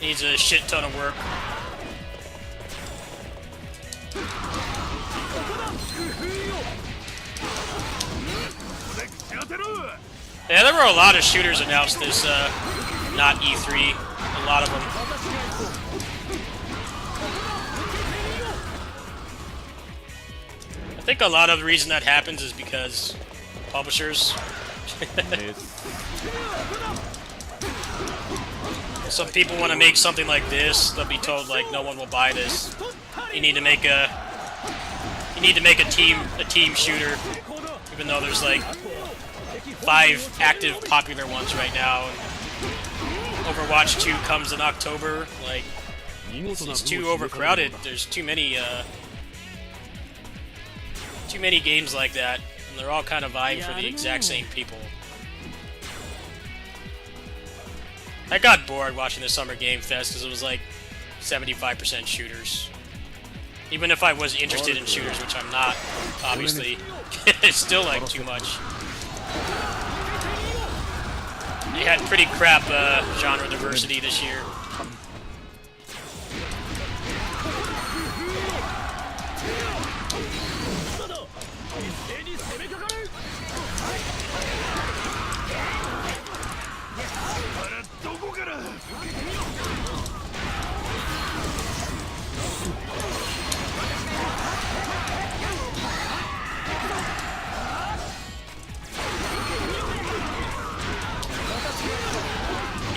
Needs a shit ton of work. Yeah, there were a lot of shooters announced this, not E3. A lot of them. I think a lot of the reason that happens is because publishers. Some people want to make something like this, they'll be told like no one will buy this. You need to make a team shooter, even though there's like 5 active popular ones right now. Overwatch 2 comes in October. Like, it's too overcrowded. There's too many games like that, and they're all kind of vying for the exact same people. I got bored watching the Summer Game Fest because it was like 75% shooters. Even if I was interested in shooters, which I'm not, obviously, it's still like too much. They had pretty crap genre diversity this year.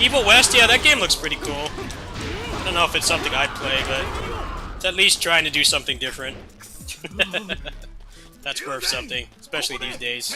Evil West, yeah, that game looks pretty cool. I don't know if it's something I'd play, but it's at least trying to do something different. That's worth something, especially these days.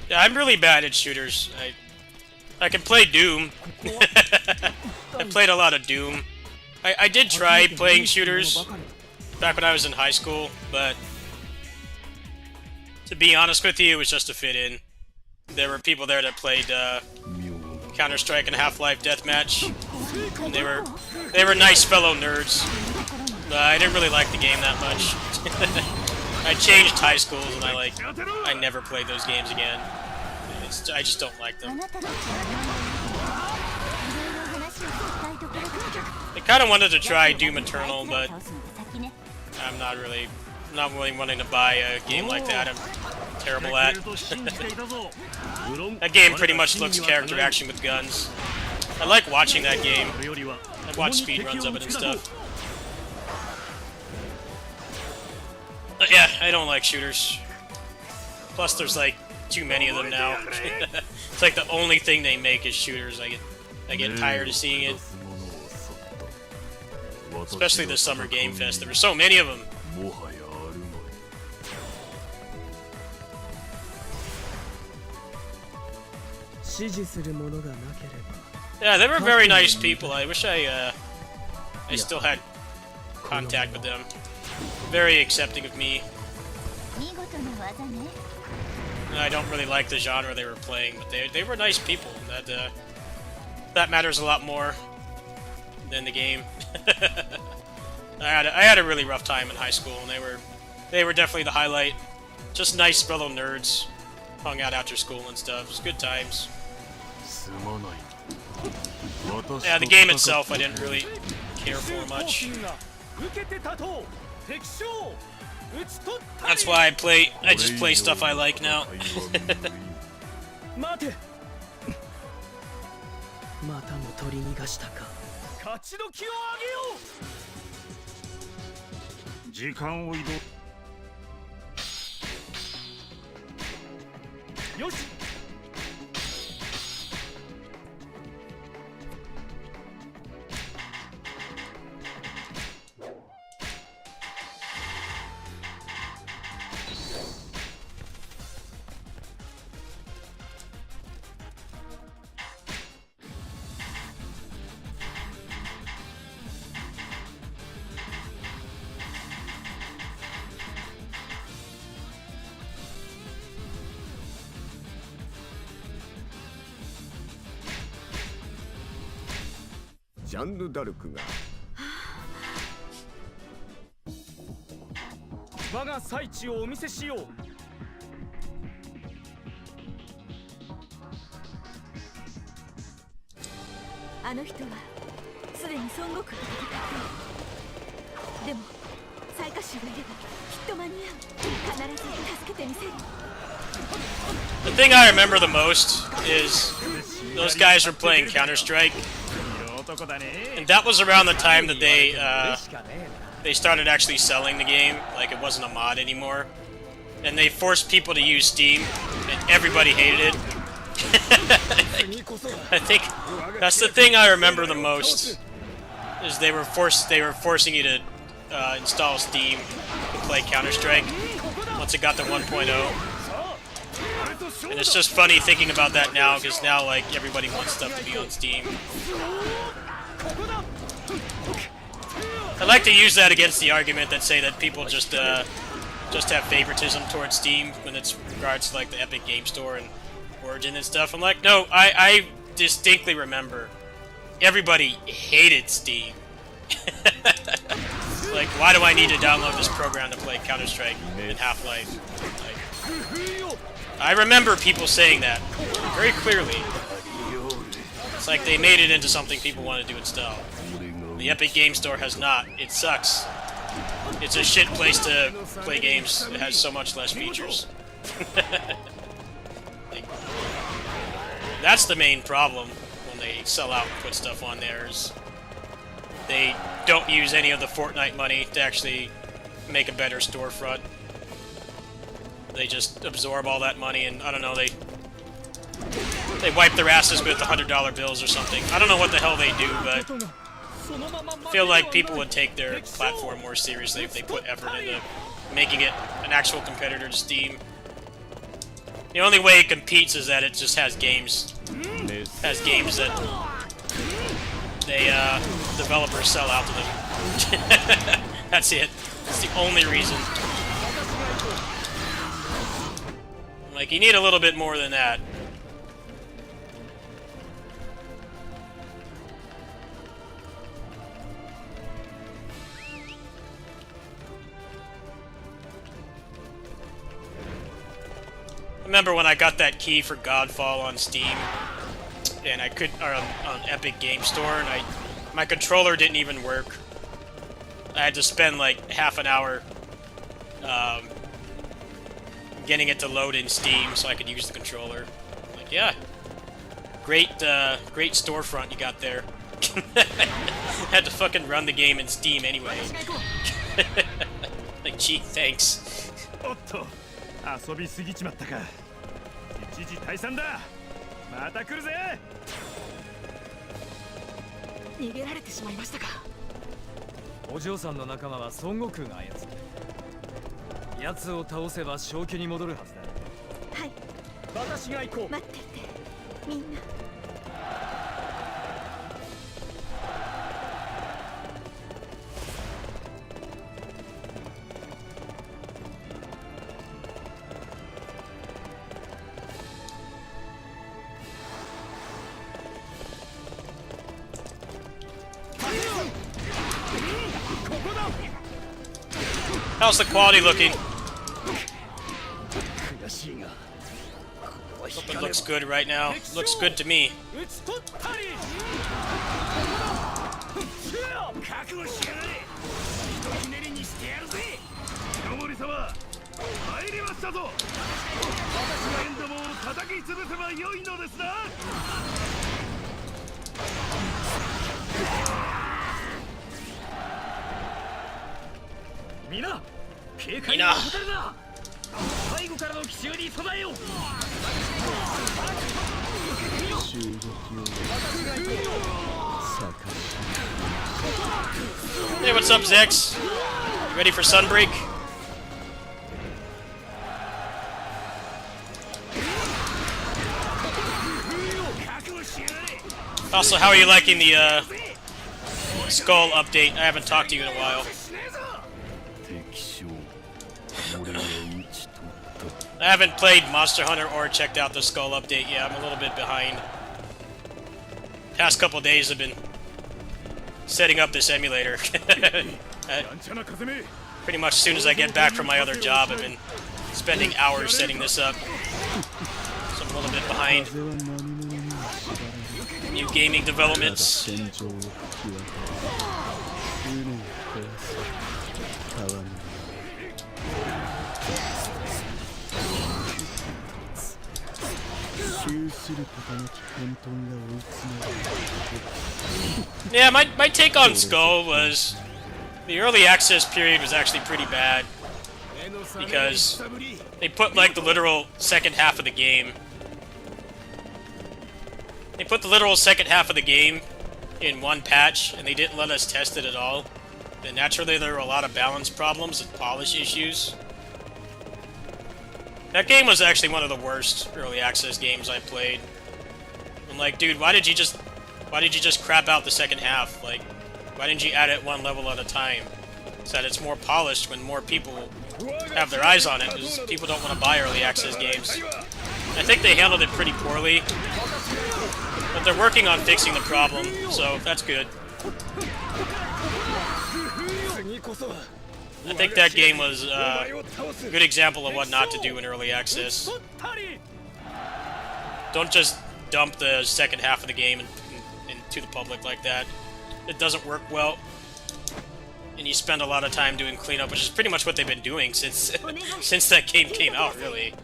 Yeah, I'm really bad at shooters. I can play Doom. I played a lot of Doom. I did try playing shooters back when I was in high school, but to be honest with you, it was just to fit in. There were people there that played Counter-Strike and Half-Life Deathmatch, and they were nice fellow nerds. But I didn't really like the game that much. I changed high schools, and I never played those games again. I just don't like them. I kind of wanted to try Doom Eternal, but I'm not really wanting to buy a game like that. I'm terrible at. That game pretty much looks character action with guns. I like watching that game. I watch speedruns of it and stuff. But yeah, I don't like shooters. Plus, there's like too many of them now. It's like the only thing they make is shooters. I get tired of seeing it. Especially the Summer Game Fest. There were so many of them. Yeah, they were very nice people. I wish I still had contact with them. Very accepting of me. I don't really like the genre they were playing, but they were nice people. That matters a lot more than the game. I had a really rough time in high school, and they were definitely the highlight. Just nice fellow nerds, hung out after school and stuff. It was good times. Yeah, the game itself I didn't really care for much. That's why I just play stuff I like now. ジャンヌ・ダルクが我が最地をお見せしよう。あの人はすでに孫悟空と戦っている。でも最下衆がいればきっと間に合う。必ず助けてみせる。 The thing I remember the most is those guys were playing Counter-Strike, and that was around the time that they started actually selling the game, like it wasn't a mod anymore, and they forced people to use Steam, and everybody hated it. I think that's the thing I remember the most, is they were forcing you to install Steam to play Counter-Strike once it got to 1.0. And it's just funny thinking about that now, because now, like, everybody wants stuff to be on Steam. I like to use that against the argument that say that people just have favoritism towards Steam when it's regards to, like, the Epic Game Store and Origin and stuff. I'm like, no, I distinctly remember everybody hated Steam. Like, why do I need to download this program to play Counter-Strike and Half-Life? Like, I remember people saying that very clearly. It's like they made it into something people wanted to install. The Epic Game Store has not. It sucks. It's a shit place to play games. It has so much less features. Like, that's the main problem when they sell out and put stuff on there, is they don't use any of the Fortnite money to actually make a better storefront. They just absorb all that money, and I don't know, they wipe their asses with $100 bills or something. I don't know what the hell they do, but I feel like people would take their platform more seriously if they put effort into making it an actual competitor to Steam. The only way it competes is that it just has games. It has games that they developers sell out to them. That's it. That's the only reason. Like, you need a little bit more than that. I remember when I got that key for Godfall on Steam, and I could, or on Epic Game Store, and my controller didn't even work. I had to spend like half an hour getting it to load in Steam so I could use the controller. Like, yeah, great storefront you got there. Had to fucking run the game in Steam anyway. Like, gee, thanks. 遊びすぎちまったか。一時退散だ。また来るぜ。逃げられてしまいましたか。お嬢さんの仲間は孫悟空が操って、奴を倒せば正気に戻るはずだ。はい。私が行こう。待っていて、みんな。How's the quality looking? Hope it looks good right now. Looks good to me. Mina! 背後からの奇襲に備えよう。 Hey, what's up, Zex? You ready for Sunbreak? Also, how are you liking the Skull update? I haven't talked to you in a while. I haven't played Monster Hunter or checked out the Skull update yet. I'm a little bit behind. Past couple days have been setting up this emulator. Pretty much as soon as I get back from my other job, I've been spending hours setting this up. So I'm a little bit behind. New gaming developments. Yeah, my take on Skull was the early access period was actually pretty bad because they put like the literal second half of the game. They put the literal second half of the game in one patch and they didn't let us test it at all. And naturally there were a lot of balance problems and polish issues. That game was actually one of the worst early access games I played. I'm like, dude, why did you just crap out the second half? Like, why didn't you add it one level at a time? So that it's more polished when more people have their eyes on it, because people don't want to buy early access games. I think they handled it pretty poorly, but they're working on fixing the problem, so that's good. I think that game was a good example of what not to do in early access. Don't just dump the second half of the game into the public like that. It doesn't work well. And you spend a lot of time doing cleanup, which is pretty much what they've been doing since since that game came out, really.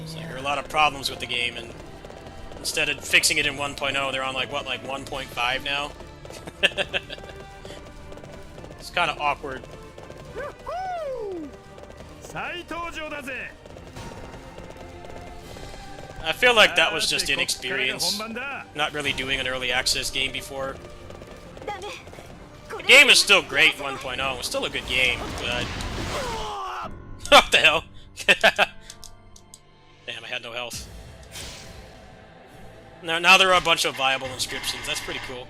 So there are a lot of problems with the game, and instead of fixing it in 1.0, they're on like, what, like 1.5 now? It's kind of awkward. I feel like that was just inexperience, not really doing an early access game before. The game is still great in 1.0, it's still a good game, but... What the hell? Damn, I had no health. Now there are a bunch of viable inscriptions, that's pretty cool.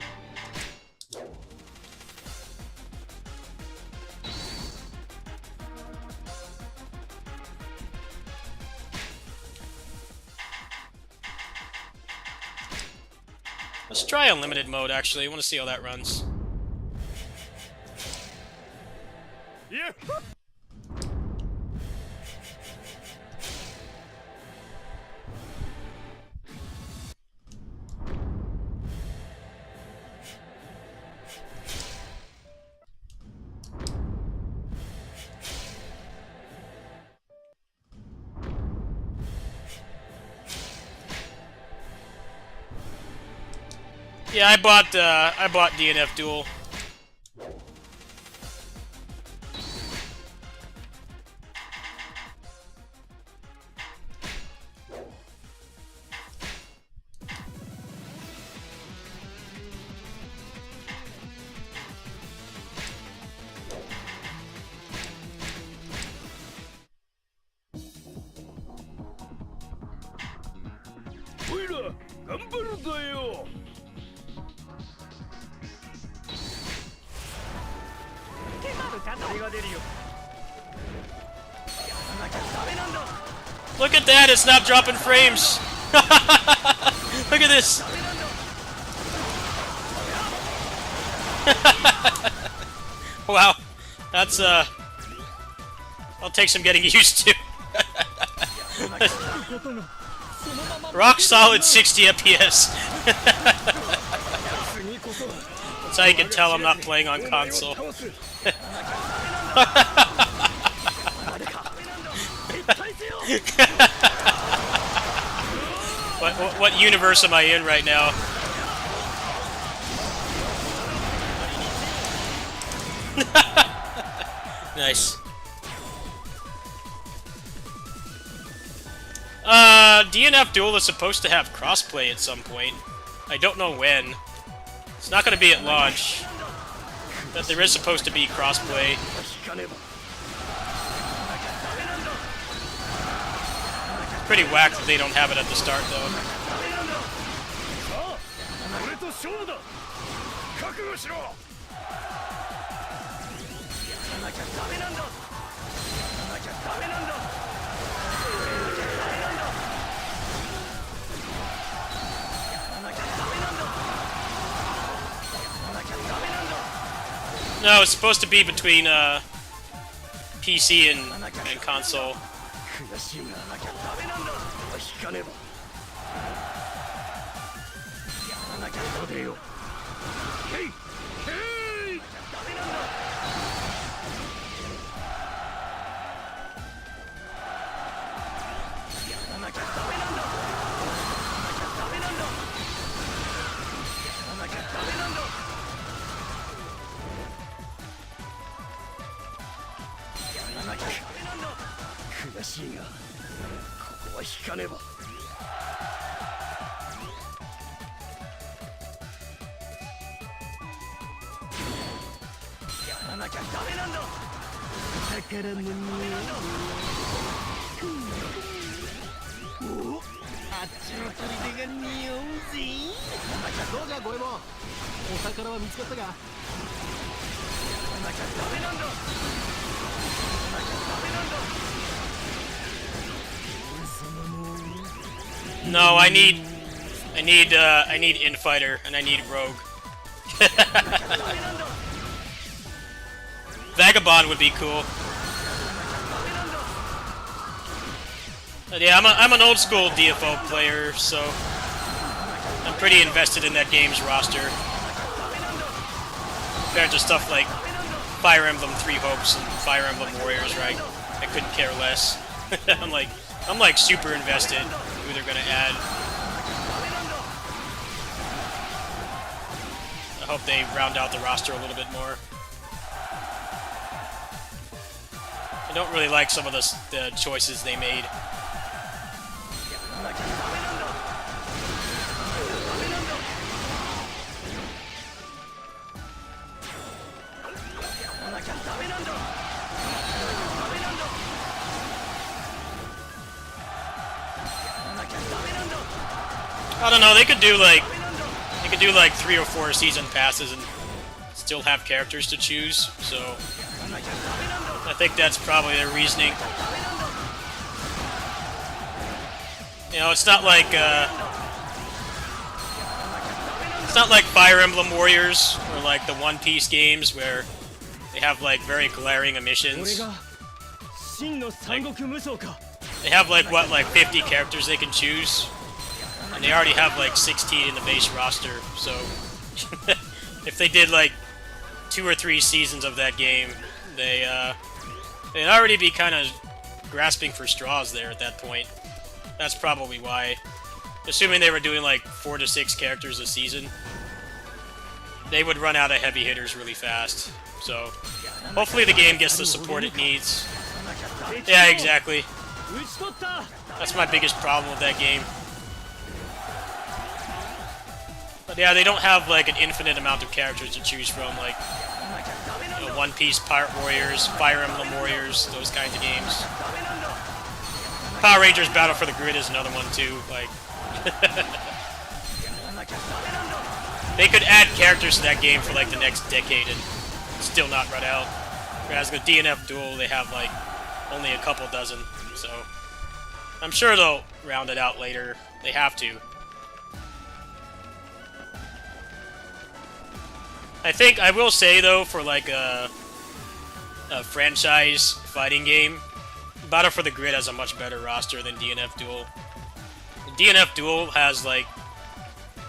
Let's try unlimited mode, actually. I want to see how that runs. Yeah. Yeah, I bought DNF Duel. Look at that, it's not dropping frames. Look at this. Wow, that's I'll take some getting used to. Rock solid 60 FPS. That's how you can tell I'm not playing on console. What universe am I in right now? Nice. DNF Duel is supposed to have crossplay at some point. I don't know when. It's not going to be at launch, but there is supposed to be crossplay. Pretty whack that they don't have it at the start, though. No, it's supposed to be between PC and console. No, I need Infighter and I need Rogue. Vagabond would be cool. But yeah, I'm an old school DFO player, so I'm pretty invested in that game's roster. Compared to stuff like Fire Emblem Three Hopes and Fire Emblem Warriors, right? I couldn't care less. I'm like super invested in who they're gonna add. I hope they round out the roster a little bit more. I don't really like some of the choices they made. I don't know, they could do like 3 or 4 season passes and still have characters to choose, so I think that's probably their reasoning. You know, it's not like Fire Emblem Warriors or like the One Piece games where they have like very glaring omissions. Like, they have like 50 characters they can choose. And they already have like 16 in the base roster, so if they did like 2 or 3 seasons of that game, they'd already be kind of grasping for straws there at that point. That's probably why. Assuming they were doing like 4 to 6 characters a season, they would run out of heavy hitters really fast. So hopefully the game gets the support it needs. Yeah, exactly. That's my biggest problem with that game. But yeah, they don't have like an infinite amount of characters to choose from, like One Piece, Pirate Warriors, Fire Emblem Warriors, those kinds of games. Power Rangers Battle for the Grid is another one too. Like, they could add characters to that game for like the next decade and still not run out. Whereas with DNF Duel, they have like only a couple dozen. So I'm sure they'll round it out later. They have to. I think, I will say though, for like a franchise fighting game, Battle for the Grid has a much better roster than DNF Duel. DNF Duel has like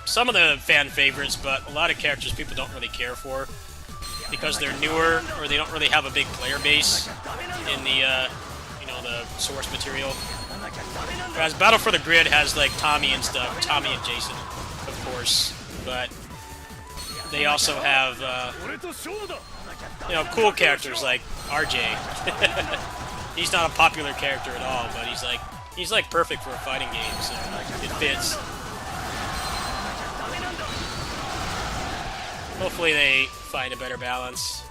some of the fan favorites, but a lot of characters people don't really care for because they're newer or they don't really have a big player base in the the source material. Whereas Battle for the Grid has like Tommy and stuff, Tommy and Jason, of course, but they also have, cool characters like RJ. He's not a popular character at all, but he's like perfect for a fighting game, so it fits. Hopefully they find a better balance.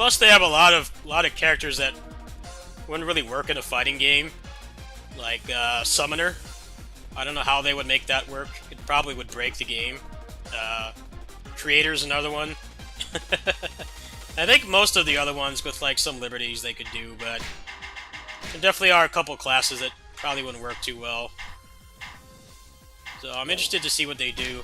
Plus, they have a lot of characters that wouldn't really work in a fighting game, like Summoner. I don't know how they would make that work. It probably would break the game. Creator's another one. I think most of the other ones with like some liberties they could do, but there definitely are a couple classes that probably wouldn't work too well. So I'm interested to see what they do.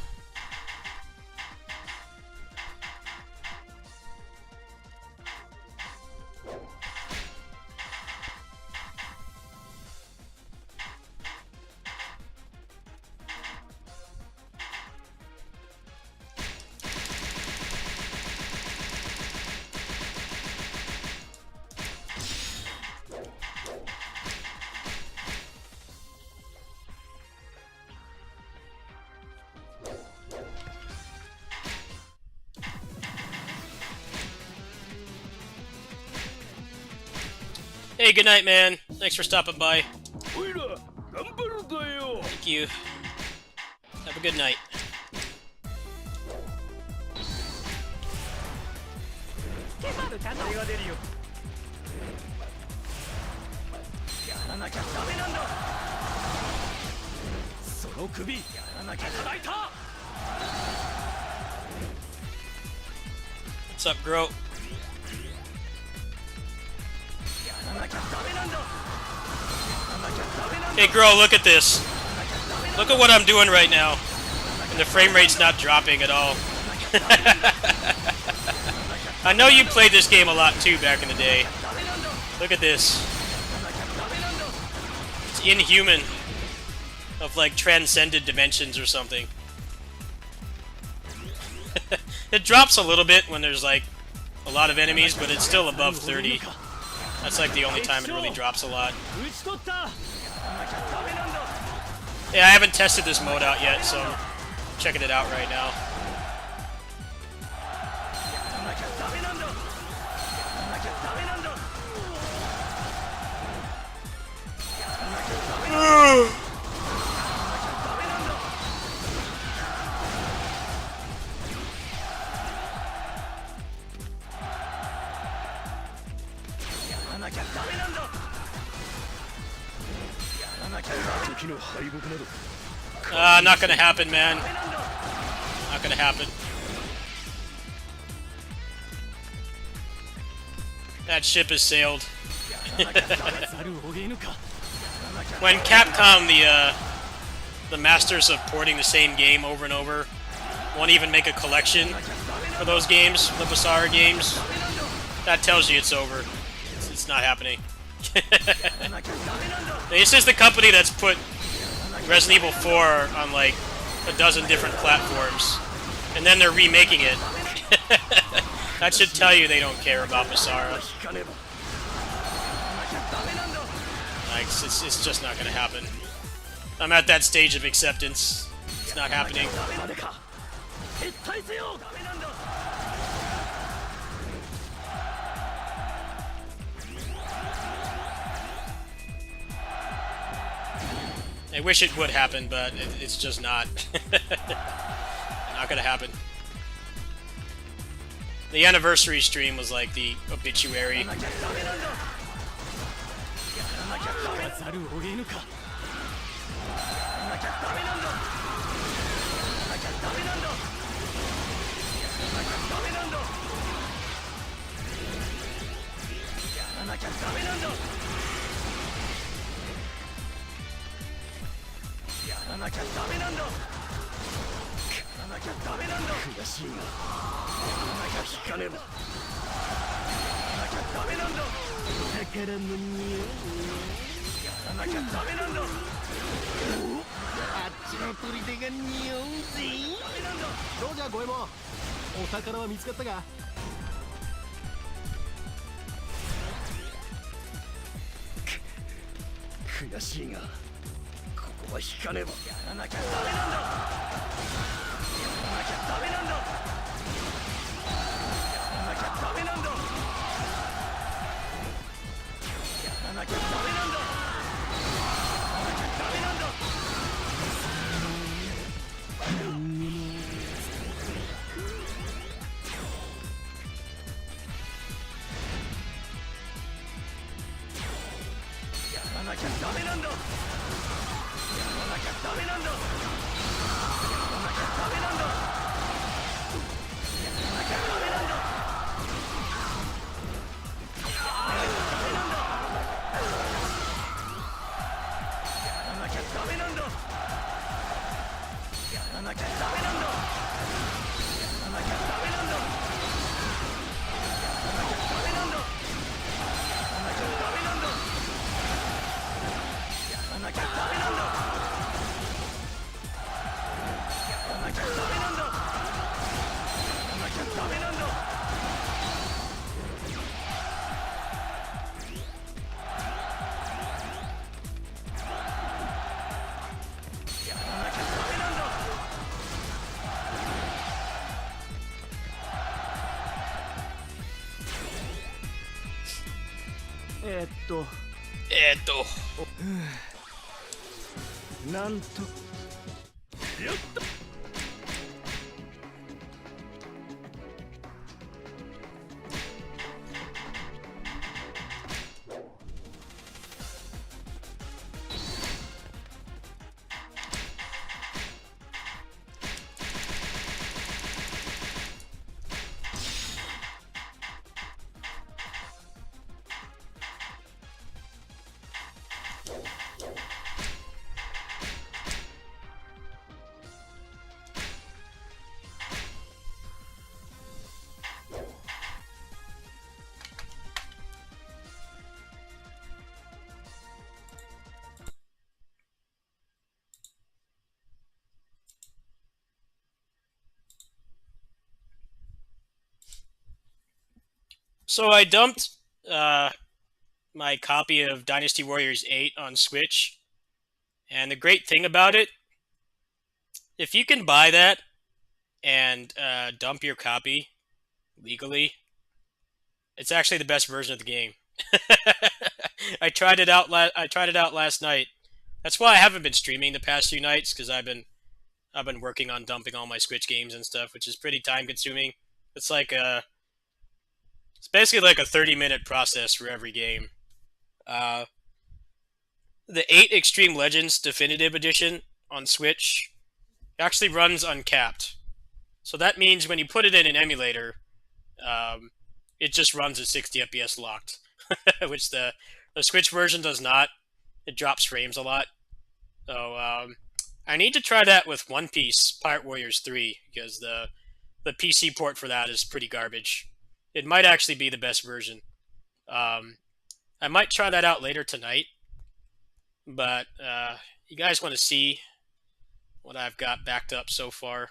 Hey, good night, man. Thanks for stopping by. Thank you. Have a good night. What's up, Gro? Hey, Gro, look at this. Look at what I'm doing right now. And the frame rate's not dropping at all. I know you played this game a lot too back in the day. Look at this. It's inhuman. Of like transcended dimensions or something. It drops a little bit when there's like a lot of enemies, but it's still above 30. That's like the only time it really drops a lot. Yeah, I haven't tested this mode out yet, so I'm checking it out right now. Not gonna happen, man. Not gonna happen. That ship has sailed. When Capcom, the masters of porting the same game over and over, won't even make a collection for those games, the BASARA games, that tells you it's over. It's not happening. This is the company that's put Resident Evil 4 on like a dozen different platforms, and then they're remaking it. That should tell you they don't care about BASARA. Like, it's just not gonna happen. I'm at that stage of acceptance. It's not happening. I wish it would happen, but it's just not. Not gonna happen. The anniversary stream was like the obituary. なんとやった。So I dumped my copy of Dynasty Warriors 8 on Switch, and the great thing about it, if you can buy that and dump your copy legally, it's actually the best version of the game. I tried it out. I tried it out last night. That's why I haven't been streaming the past few nights, because I've been working on dumping all my Switch games and stuff, which is pretty time consuming. It's like it's basically like a 30-minute process for every game. The 8 Extreme Legends Definitive Edition on Switch actually runs uncapped. So that means when you put it in an emulator, it just runs at 60 FPS locked, which the Switch version does not. It drops frames a lot. So I need to try that with One Piece Pirate Warriors 3, because the PC port for that is pretty garbage. It might actually be the best version. I might try that out later tonight, but you guys want to see what I've got backed up so far.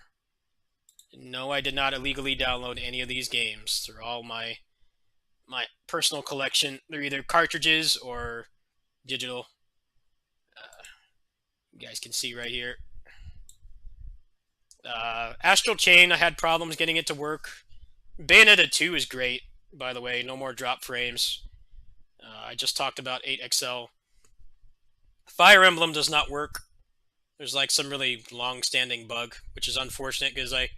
No, I did not illegally download any of these games. They're all my personal collection. They're either cartridges or digital. You guys can see right here. Astral Chain, I had problems getting it to work. Bayonetta 2 is great, by the way. No more drop frames. I just talked about 8XL. Fire Emblem does not work. There's like some really long-standing bug, which is unfortunate because I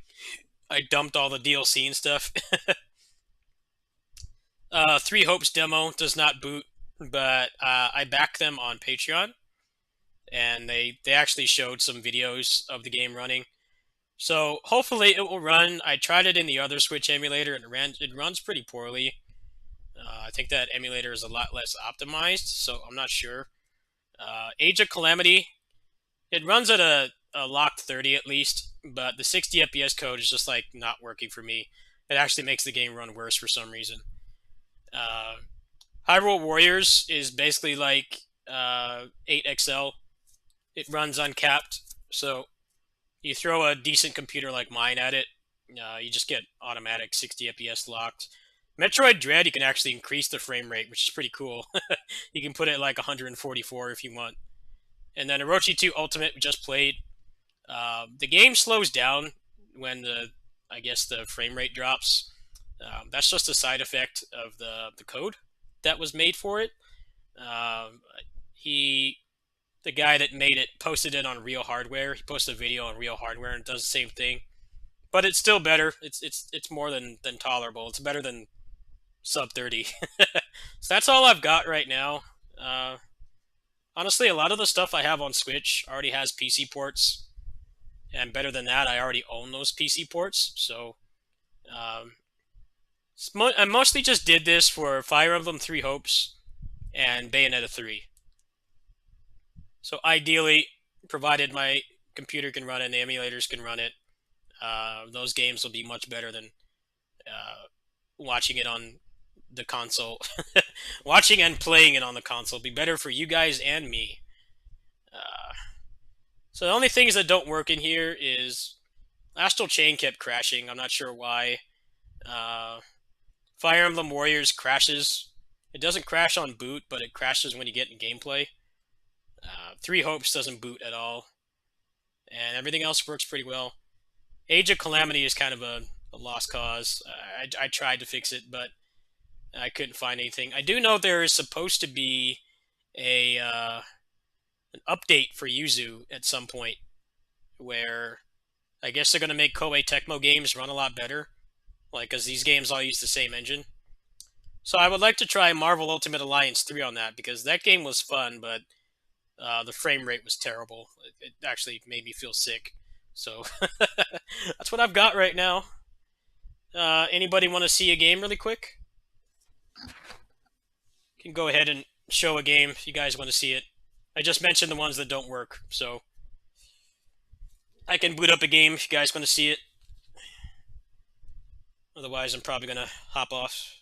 dumped all the DLC and stuff. Three Hopes demo does not boot, but I backed them on Patreon, and they actually showed some videos of the game running. So hopefully it will run. I tried it in the other Switch emulator, and it runs pretty poorly. I think that emulator is a lot less optimized, so I'm not sure. Age of Calamity, it runs at a locked 30 at least, but the 60 FPS code is just like not working for me. It actually makes the game run worse for some reason. Hyrule Warriors is basically like 8XL. It runs uncapped, so you throw a decent computer like mine at it, you just get automatic 60 FPS locked. Metroid Dread, you can actually increase the frame rate, which is pretty cool. You can put it at like 144 if you want. And then Orochi 2 Ultimate, we just played. The game slows down when I guess the frame rate drops. That's just a side effect of the code that was made for it. The guy that made it posted it on Real Hardware. He posted a video on Real Hardware and it does the same thing. But it's still better. It's more than tolerable. It's better than sub 30. So that's all I've got right now. Honestly, a lot of the stuff I have on Switch already has PC ports. And better than that, I already own those PC ports. So, I mostly just did this for Fire Emblem 3 Hopes and Bayonetta 3. So ideally, provided my computer can run it and the emulators can run it, those games will be much better than watching it on the console. Watching and playing it on the console will be better for you guys and me. So the only things that don't work in here is Astral Chain kept crashing. I'm not sure why. Fire Emblem Warriors crashes. It doesn't crash on boot, but it crashes when you get in gameplay. 3 Hopes doesn't boot at all. And everything else works pretty well. Age of Calamity is kind of a lost cause. I tried to fix it, but I couldn't find anything. I do know there is supposed to be an update for Yuzu at some point, where I guess they're going to make Koei Tecmo games run a lot better, like, because these games all use the same engine. So I would like to try Marvel Ultimate Alliance 3 on that, because that game was fun, but the frame rate was terrible. It actually made me feel sick. So that's what I've got right now. Anybody want to see a game really quick? Can go ahead and show a game if you guys want to see it. I just mentioned the ones that don't work, so I can boot up a game if you guys want to see it. Otherwise, I'm probably going to hop off.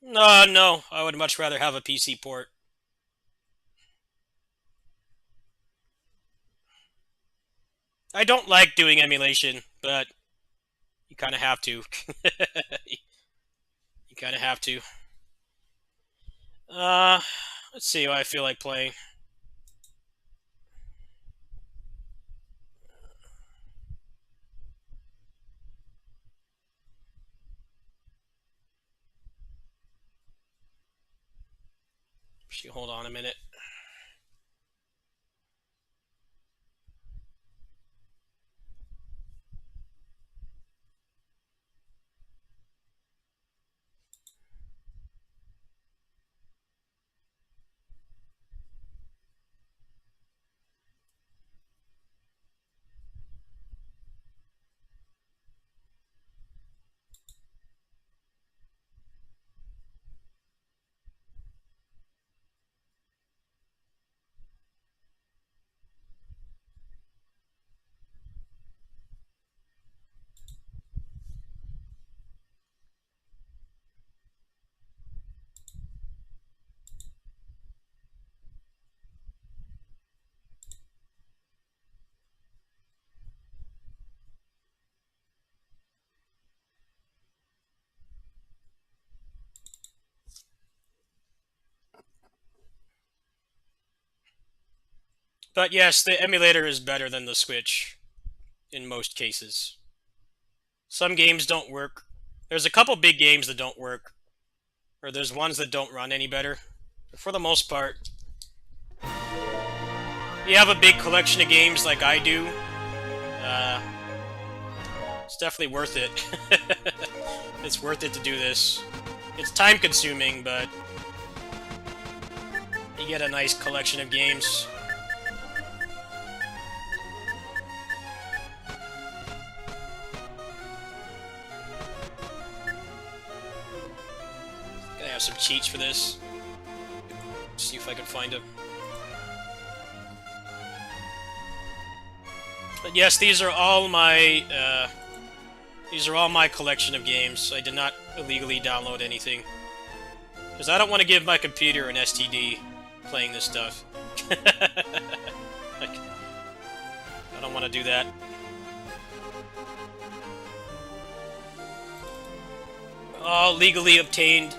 No, I would much rather have a PC port. I don't like doing emulation, but you kind of have to. You kind of have to. Let's see what I feel like playing. Actually, hold on a minute. But yes, the emulator is better than the Switch in most cases. Some games don't work. There's a couple big games that don't work, or there's ones that don't run any better. But for the most part, you have a big collection of games like I do, it's definitely worth it. It's worth it to do this. It's time consuming, but you get a nice collection of games. Gotta have some cheats for this. See if I can find them. But yes, these are all my collection of games. I did not illegally download anything, because I don't want to give my computer an STD playing this stuff. I don't want to do that. Oh, legally obtained.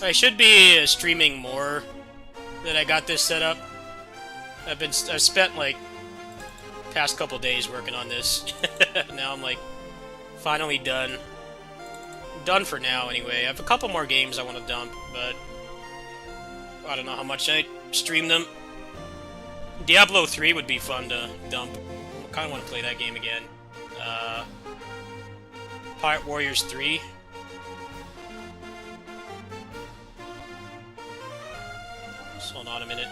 I should be streaming more that I got this set up. I've spent like past couple days working on this. Now I'm like finally done. Done for now anyway. I have a couple more games I want to dump, but I don't know how much I stream them. Diablo 3 would be fun to dump. I kind of want to play that game again. Hyrule Warriors 3. Just hold on a minute.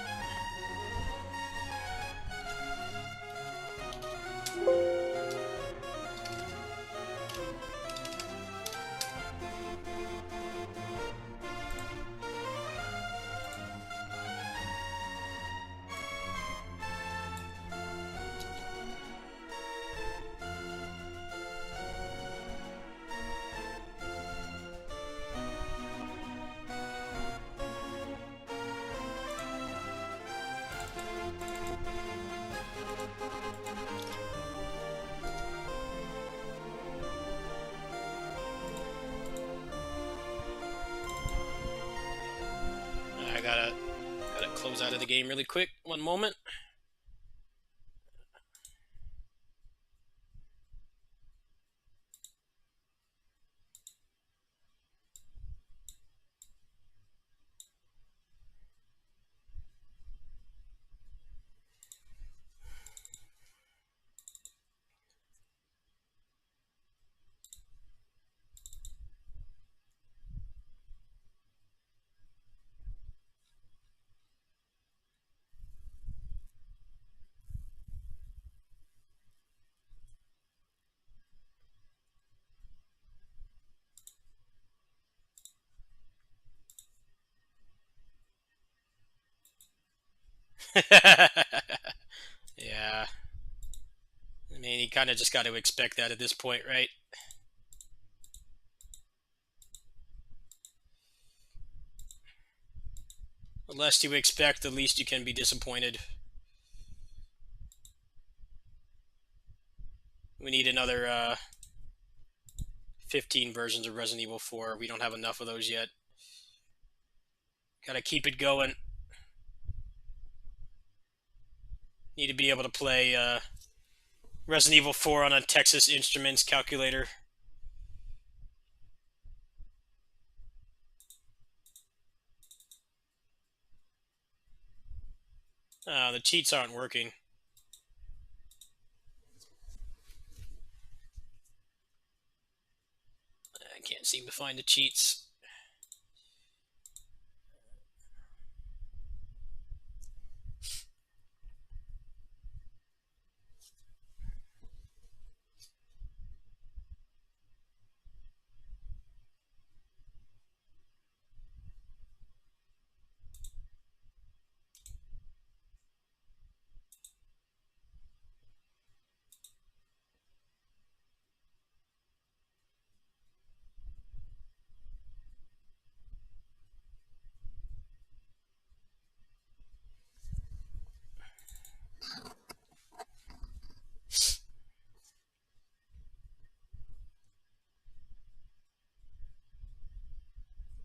I gotta close out of the game really quick. One moment. Yeah. I mean, you kind of just got to expect that at this point, right? The less you expect, the least you can be disappointed. We need another 15 versions of Resident Evil 4. We don't have enough of those yet. Gotta keep it going. Need to be able to play Resident Evil 4 on a Texas Instruments calculator. The cheats aren't working. I can't seem to find the cheats.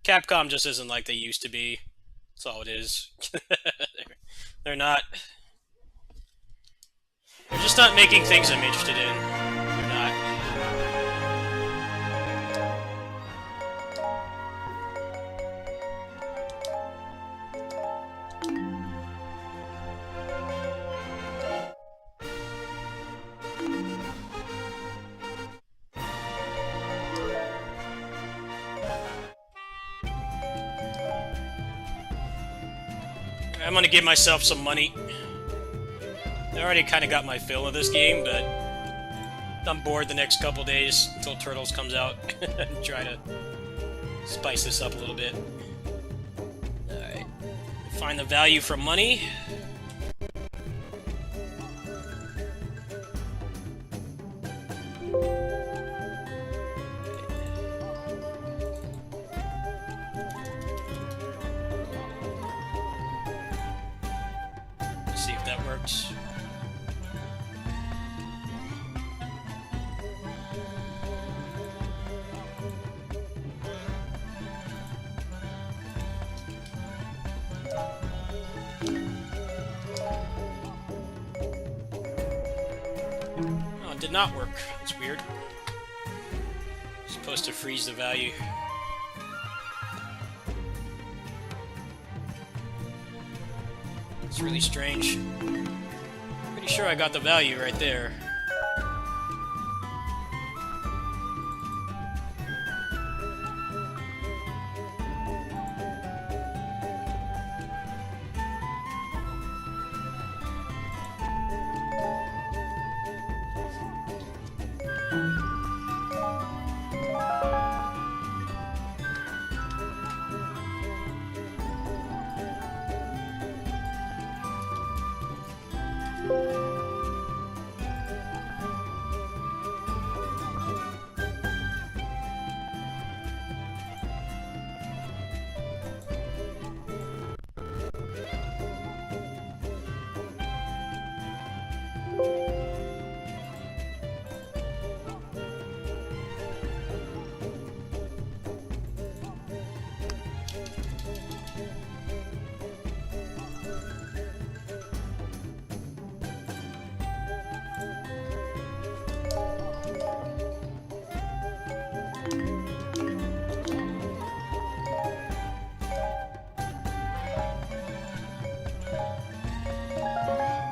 Capcom just isn't like they used to be. That's all it is. They're not. They're just not making things I'm interested in. They're not. I'm gonna give myself some money. I already kind of got my fill of this game, but I'm bored the next couple days until Turtles comes out and try to spice this up a little bit. Alright. Find the value from money. Let's see if that works. Oh, it did not work. That's weird. Supposed to freeze the value. It's really strange. Pretty sure I got the value right there.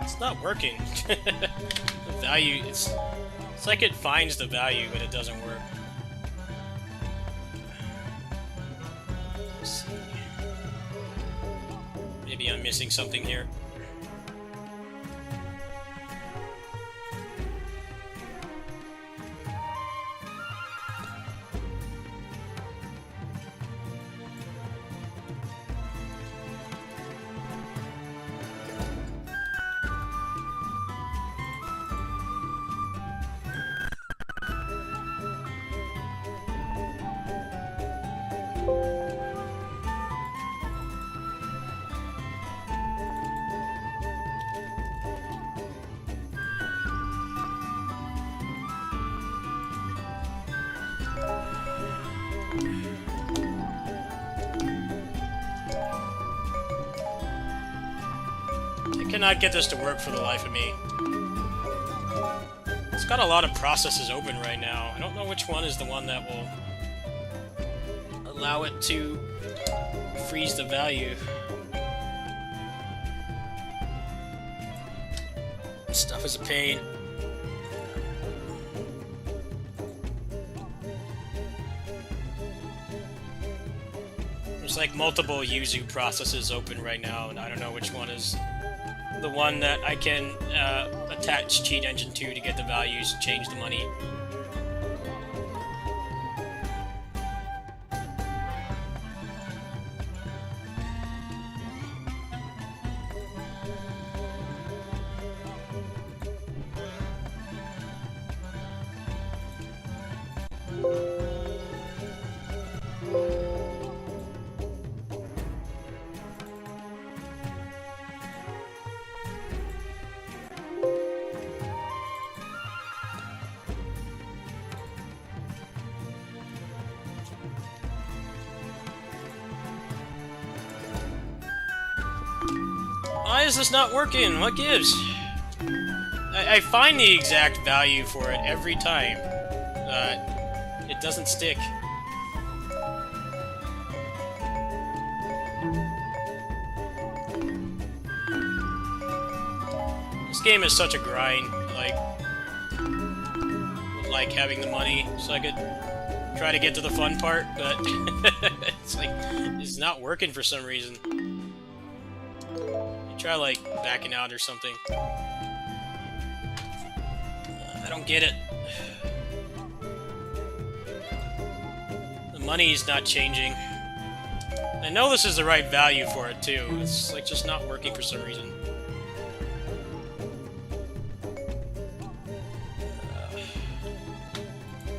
It's not working. The value, it's like it finds the value, but it doesn't work. Let's see. Maybe I'm missing something here. I cannot get this to work for the life of me. It's got a lot of processes open right now. I don't know which one is the one that will allow it to freeze the value. This stuff is a pain. There's like multiple Yuzu processes open right now, and I don't know which one is the one that I can attach Cheat Engine to get the values, change the money. Why is this not working? What gives? I find the exact value for it every time. It doesn't stick. This game is such a grind. Like having the money so I could try to get to the fun part, but it's like it's not working for some reason. Try, like, backing out or something. I don't get it. The money's not changing. I know this is the right value for it, too. It's, like, just not working for some reason.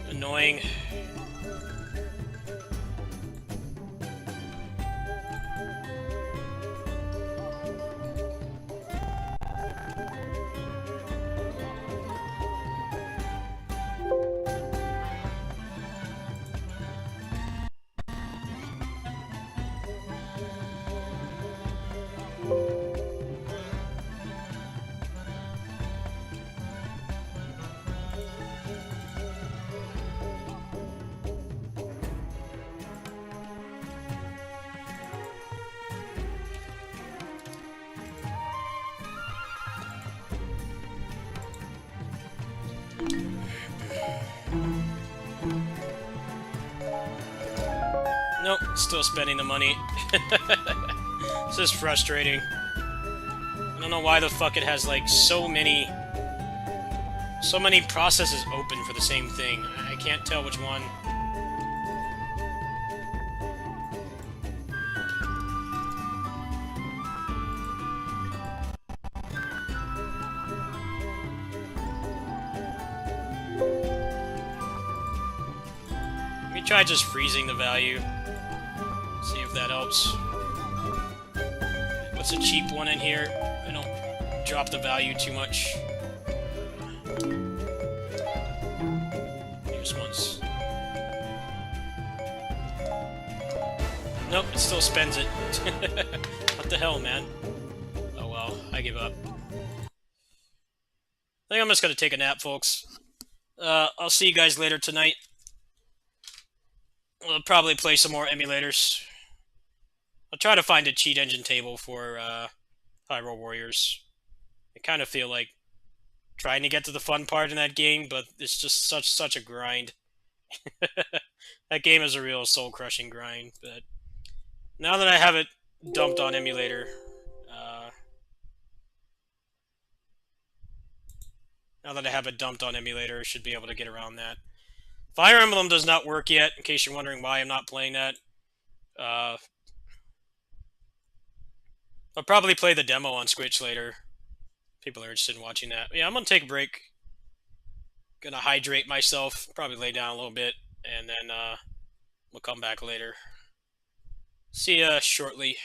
Annoying. Nope, still spending the money. This is frustrating. I don't know why the fuck it has, like, so many processes open for the same thing. I can't tell which one. Let me try just freezing the value. See if that helps. What's a cheap one in here? I don't drop the value too much. Here's once. Nope, it still spends it. What the hell, man? Oh well, I give up. I think I'm just gonna take a nap, folks. I'll see you guys later tonight. We'll probably play some more emulators. I'll try to find a cheat engine table for Hyrule Warriors. I kind of feel like trying to get to the fun part in that game, but it's just such a grind. That game is a real soul-crushing grind, but now that I have it dumped on emulator, I should be able to get around that. Fire Emblem does not work yet, in case you're wondering why I'm not playing that. I'll probably play the demo on Switch later. People are interested in watching that. But yeah, I'm gonna take a break. Gonna hydrate myself, probably lay down a little bit, and then we'll come back later. See ya shortly.